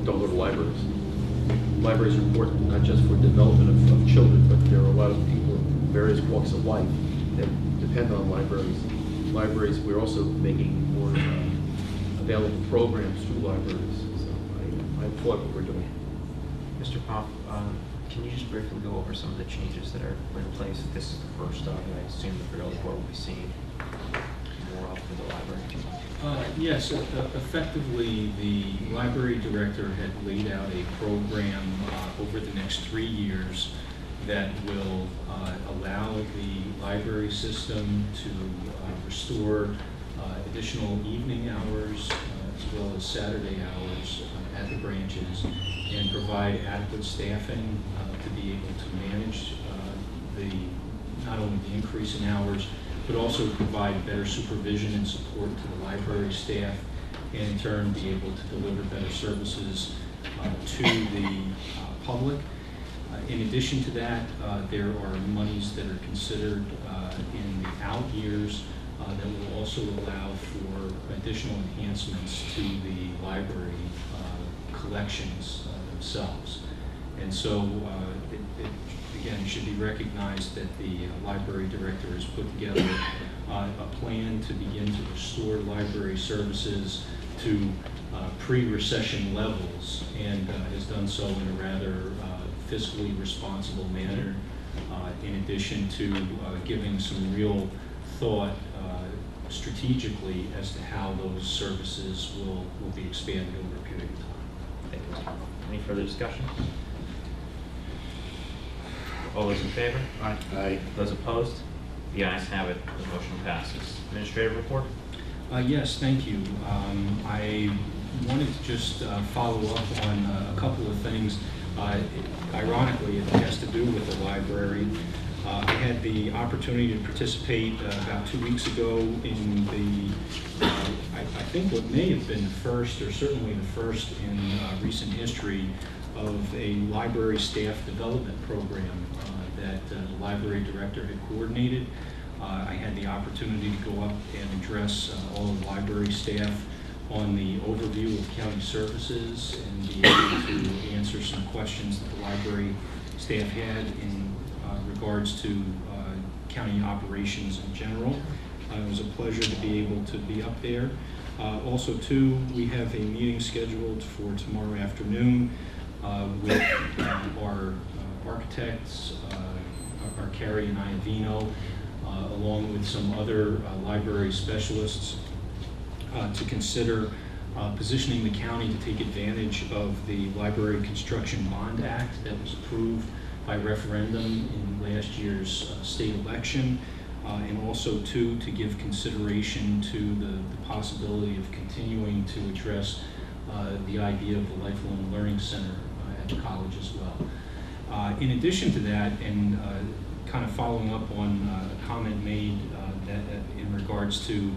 Don't go to libraries. Libraries are important, not just for development of children, but there are a lot of people in various walks of life that depend on libraries. Libraries, we're also making more available programs through libraries. So I applaud what we're doing. Mr. Pop, can you just briefly go over some of the changes that are in place? This is the first of, I assume the Freeholder Board will be seeing more of for the library. Yes, effectively, the library director had laid out a program over the next 3 years that will allow the library system to restore additional evening hours as well as Saturday hours at the branches and provide adequate staffing to be able to manage not only the increase in hours, but also provide better supervision and support to the library staff, and in turn be able to deliver better services to the public. In addition to that, there are monies that are considered in the out years that will also allow for additional enhancements to the library collections themselves. And so, again, it should be recognized that the library director has put together a plan to begin to restore library services to pre-recession levels, and has done so in a rather fiscally responsible manner, in addition to giving some real thought strategically as to how those services will be expanded over a period of time. Thank you, Mr. Pop. Any further discussion? All those in favor? Aye. Aye. Those opposed? The ayes have it. The motion passes. Administrative report? Yes, thank you. I wanted to just follow up on a couple of things. Ironically, it has to do with the library. I had the opportunity to participate about 2 weeks ago in the, I think what may have been the first, or certainly the first in recent history, of a library staff development program that the library director had coordinated. I had the opportunity to go up and address all of the library staff on the overview of county services and be able to answer some questions that the library staff had in regards to county operations in general. It was a pleasure to be able to be up there. Also, too, we have a meeting scheduled for tomorrow afternoon with our architects, our Carrie and Iavino, along with some other library specialists to consider positioning the county to take advantage of the Library Construction Bond Act that was approved by referendum in last year's state election, and also to give consideration to the possibility of continuing to address the idea of the Lifelong Learning Center at the college as well. In addition to that, and kind of following up on a comment made that in regards to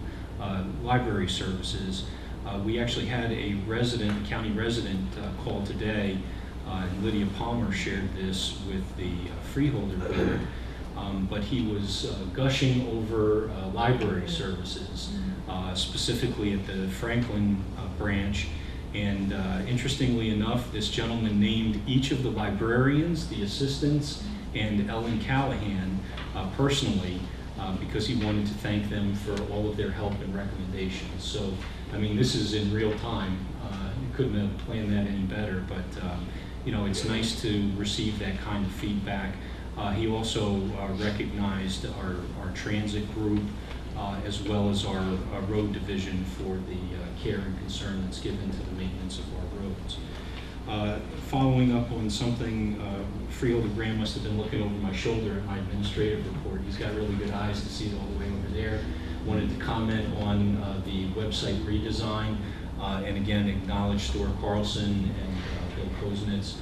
library services, we actually had a county resident call today, and Lydia Palmer shared this with the Freeholder board, but he was gushing over library services, specifically at the Franklin branch. And interestingly enough, this gentleman named each of the librarians, the assistants, and Ellen Callahan personally, because he wanted to thank them for all of their help and recommendations. So, I mean, this is in real time. You couldn't have planned that any better, but you know, it's nice to receive that kind of feedback. He also recognized our transit group, as well as our road division for the care and concern that's given to the maintenance of our roads. Following up on something, Freeholder Graham must have been looking over my shoulder at my administrative report. He's got really good eyes to see it all the way over there. Wanted to comment on the website redesign, and again acknowledge Stuart Carlson and Bill Koznitz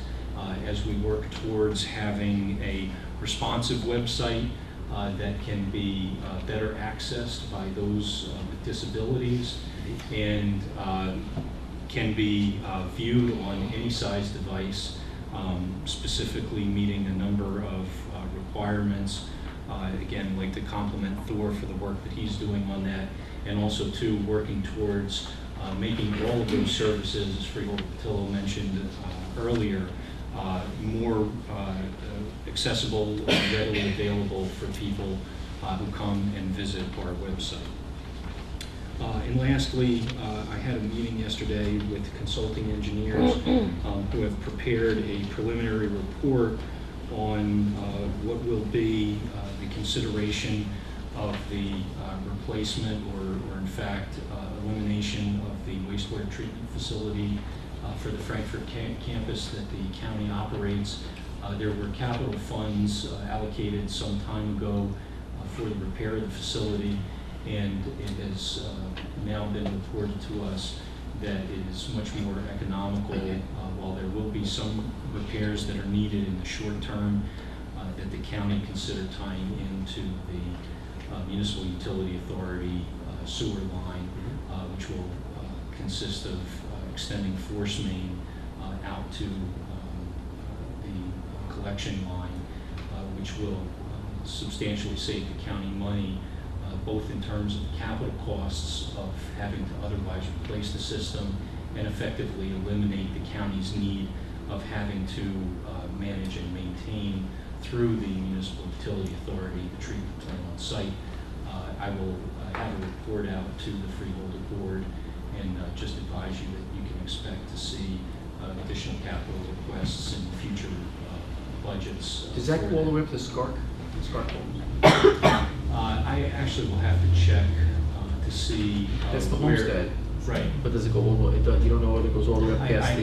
as we work towards having a responsive website that can be better accessed by those with disabilities, and can be viewed on any size device, specifically meeting a number of requirements. Again, I'd like to compliment Thor for the work that he's doing on that, and also too working towards making all of those services, as Freeholder Patillo mentioned earlier, more accessible and readily available for people who come and visit our website. And lastly, I had a meeting yesterday with consulting engineers who have prepared a preliminary report on what will be the consideration of the replacement or in fact elimination of the wastewater treatment facility for the Frankfurt campus that the county operates. There were capital funds allocated some time ago for the repair of the facility, and it has now been reported to us that it is much more economical, while there will be some repairs that are needed in the short term, that the county consider tying into the Municipal Utility Authority sewer line, which will consist of extending force main out to the collection line, which will substantially save the county money, both in terms of the capital costs of having to otherwise replace the system and effectively eliminate the county's need of having to manage and maintain through the Municipal Utility Authority the treatment plant on site. I will have a report out to the Freeholder Board and just advise you that you can expect to see additional capital requests in future budgets. Does that go all the way up to Scark? I actually will have to check to see. That's the where, homestead. Right. But does it go all the way, you don't know whether it goes all the way up past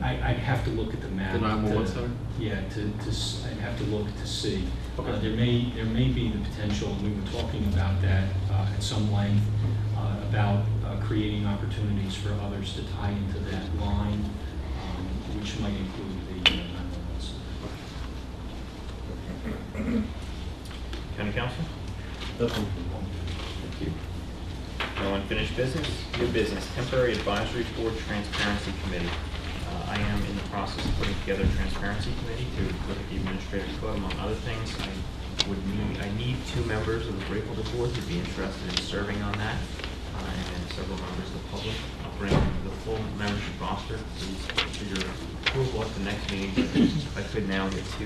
I'd have to look at the map. the 911 center? Yeah, I'd have to look to see. Okay. There may be the potential, and we were talking about that at some length, about creating opportunities for others to tie into that line, which might include the 911 center. County Council? Nothing. Thank you. No unfinished business? New business, Temporary Advisory Board Transparency Committee. I am in the process of putting together a transparency committee to look at the administrative code, among other things. I need 2 members of the Freeholder Board who'd be interested in serving on that, and then several members of the public. I'll bring the full membership roster, please, for your approval at the next meeting. If I could now get to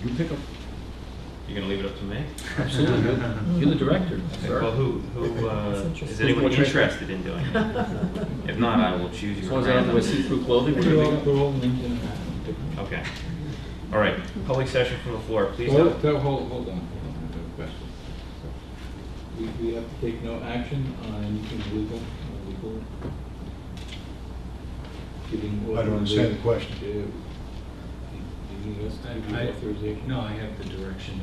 You pick up. you're going to leave it up to me? Absolutely. You're the director, sir. Well, who is anyone interested in doing it? If not, I will choose you. As long as I don't wear see-through clothing, we're good. Okay. All right, public session from the floor, please. Hold on. I have a question. we have to take no action on anything legal, giving. I don't understand the question. Do you need us to give you authorization? No, I have the direction.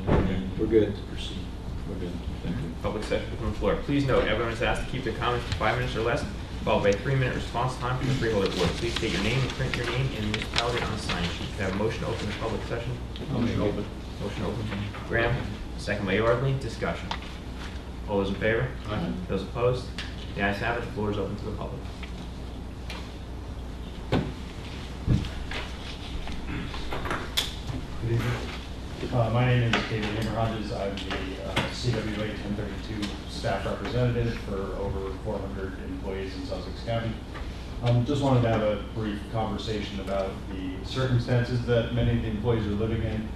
We're good. To proceed. We're good, thank you. Public session from the floor. Please note, everyone is asked to keep their comments to 5 minutes or less, followed by a 3-minute response time from the freeholder board. Please state your name and print your name and municipality on the sign sheet. Can I have a motion to open the public session? Motion open. Motion open from Graham, second by Yardley. Discussion. All those in favor? Aye. Those opposed? The ayes have it. The floor is open to the public. Good evening. My name is David Hammerhodges. I'm the CWA 1032 staff representative for over 400 employees in Sussex County. Just wanted to have a brief conversation about the circumstances that many of the employees are living in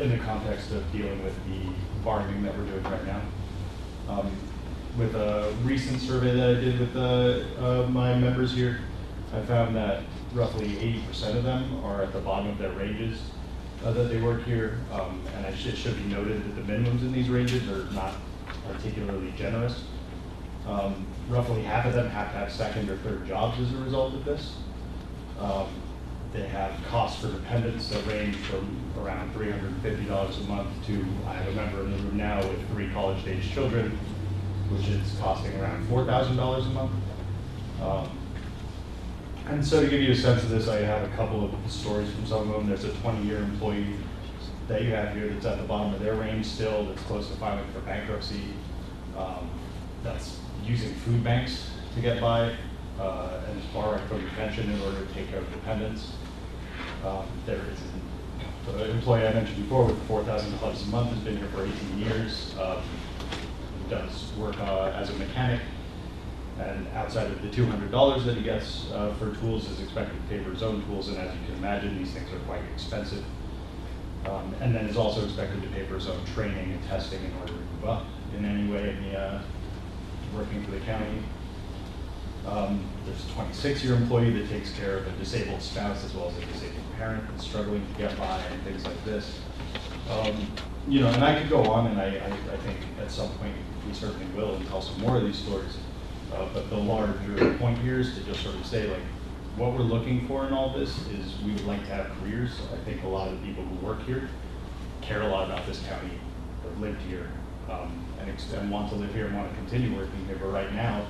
the context of dealing with the bargaining that we're doing right now. With a recent survey that I did with my members here, I found that roughly 80% of them are at the bottom of their ranges that they work here, and it should be noted that the minimums in these ranges are not particularly generous. Roughly half of them have to have second or third jobs as a result of this. They have costs for dependents that range from around $350 a month to, I have a member in the room now with 3 college-age children, which is costing around $4,000 a month. And so to give you a sense of this, I have a couple of stories from some of them. There's a 20-year employee that you have here that's at the bottom of their range still, that's close to filing for bankruptcy, that's using food banks to get by, and is borrowing from the pension in order to take care of dependents. There is the employee I mentioned before with $4,000 a month, has been here for 18 years, does work as a mechanic, and outside of the $200 that he gets for tools is expected to pay for his own tools, and as you can imagine, these things are quite expensive. And then is also expected to pay for his own training and testing in order to move up in any way in the working for the county. There's a 26-year employee that takes care of a disabled spouse as well as a disabled parent that's struggling to get by and things like this. You know, and I could go on, and I think at some point we certainly will and tell some more of these stories. But the larger point here is to just sort of say, like, what we're looking for in all this is we would like to have careers. I think a lot of the people who work here care a lot about this county, have lived here, and want to live here and want to continue working here. But right now,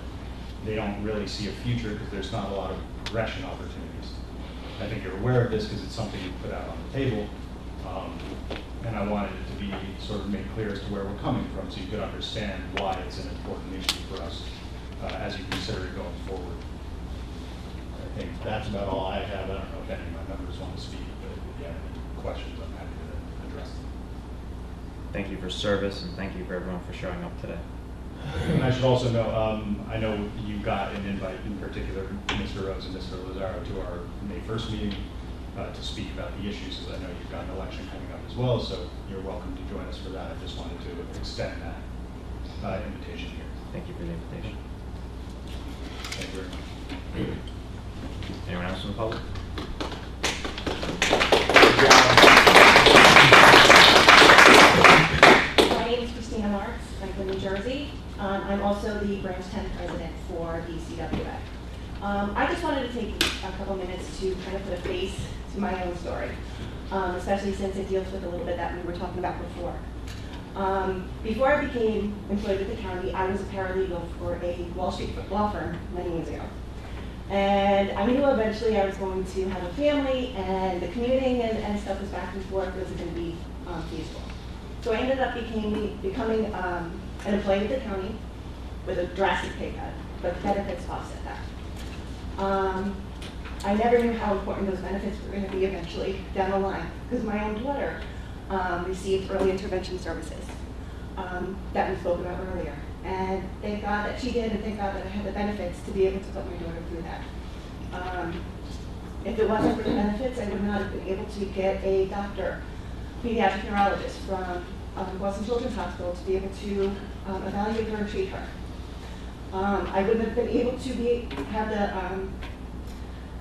they don't really see a future because there's not a lot of progression opportunities. I think you're aware of this because it's something you put out on the table. And I wanted it to be sort of made clear as to where we're coming from so you could understand why it's an important issue for us as you consider it going forward. I think that's about all I have. I don't know if any of my members want to speak, but if you have any questions, I'm happy to address them. Thank you for service, and thank you for everyone for showing up today. And I should also know, I know you got an invite, in particular, Mr. Rose and Mr. Lazaro, to our May 1st meeting to speak about the issues, because I know you've got an election coming up as well, so you're welcome to join us for that. I just wanted to extend that invitation here. Thank you for the invitation. Thank you very much. Anyone else from the public? My name is Christina Marks, Franklin, New Jersey. I'm also the Branch 10 president for the CWA. I just wanted to take a couple minutes to kind of put a face to my own story, especially since it deals with a little bit that we were talking about before. Before I became employed with the county, I was a paralegal for a Wall Street law firm many years ago. And I knew eventually I was going to have a family, and the commuting and stuff was back and forth wasn't going to be feasible. So I ended up becoming an employee with the county with a drastic pay cut, but the benefits offset that. I never knew how important those benefits were going to be eventually down the line, because my own daughter received early intervention services that we spoke about earlier. And thank God that she did, and thank God that I had the benefits to be able to put my daughter through that. If it wasn't for the benefits, I would not have been able to get a doctor, pediatric neurologist from Boston Children's Hospital to be able to evaluate her and treat her. I wouldn't have been able to have the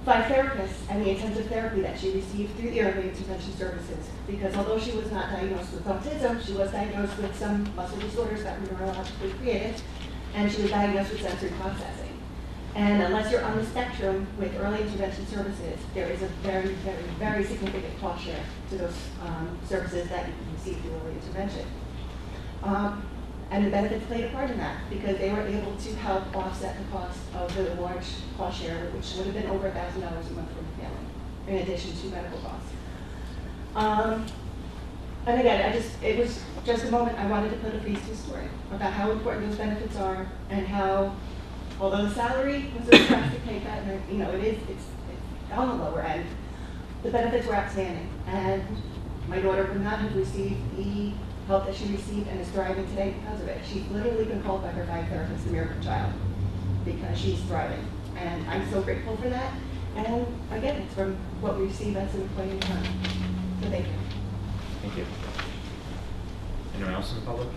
5 therapists and the intensive therapy that she received through the early intervention services. Because although she was not diagnosed with autism, she was diagnosed with some muscle disorders that were neurologically created, and she was diagnosed with sensory processing. And unless you're on the spectrum with early intervention services, there is a very, very, very significant cost share to those services that you can receive through early intervention. And the benefits played a part in that because they were able to help offset the cost of the large cost share, which would have been over $1,000 a month for the family, in addition to medical costs. And again, it was just a moment I wanted to put a face to a story about how important those benefits are and how, although the salary was a drastic pay cut, and you know, it's on the lower end, the benefits were outstanding. And my daughter would not have received the help that she received and is thriving today because of it. She's literally been called by her guide therapist the miracle child because she's thriving. And I'm so grateful for that. And again, it's from what we receive as an employee in turn. So thank you. Thank you. Anyone else in the public?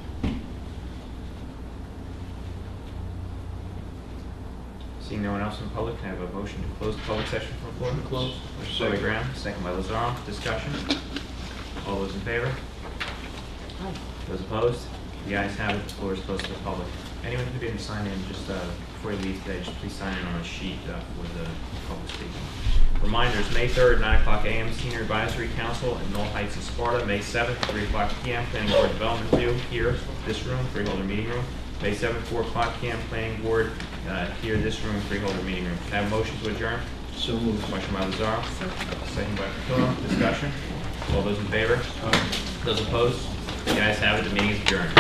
Seeing no one else in the public, can I have a motion to close the public session from the floor? Close. Motion by Graham, second by Lazaro. Discussion. All those in favor? Those opposed? The ayes have it. The floor is closed to the public. Anyone who didn't sign in, just before you leave today, just please sign in on a sheet for the public speaking. Reminders, May 3rd, 9 o'clock a.m., Senior Advisory Council in Knoll Heights and Sparta. May 7th, 3 o'clock p.m., Planning Board Development Review here, this room, Freeholder Meeting Room. May 7th, 4 o'clock p.m., Planning Board here, this room, Freeholder Meeting Room. Can I have a motion to adjourn? So moved. Motion by Lazaro. Second by Patillo. Discussion. All those in favor? Those opposed? The ayes have it. The meeting is adjourned.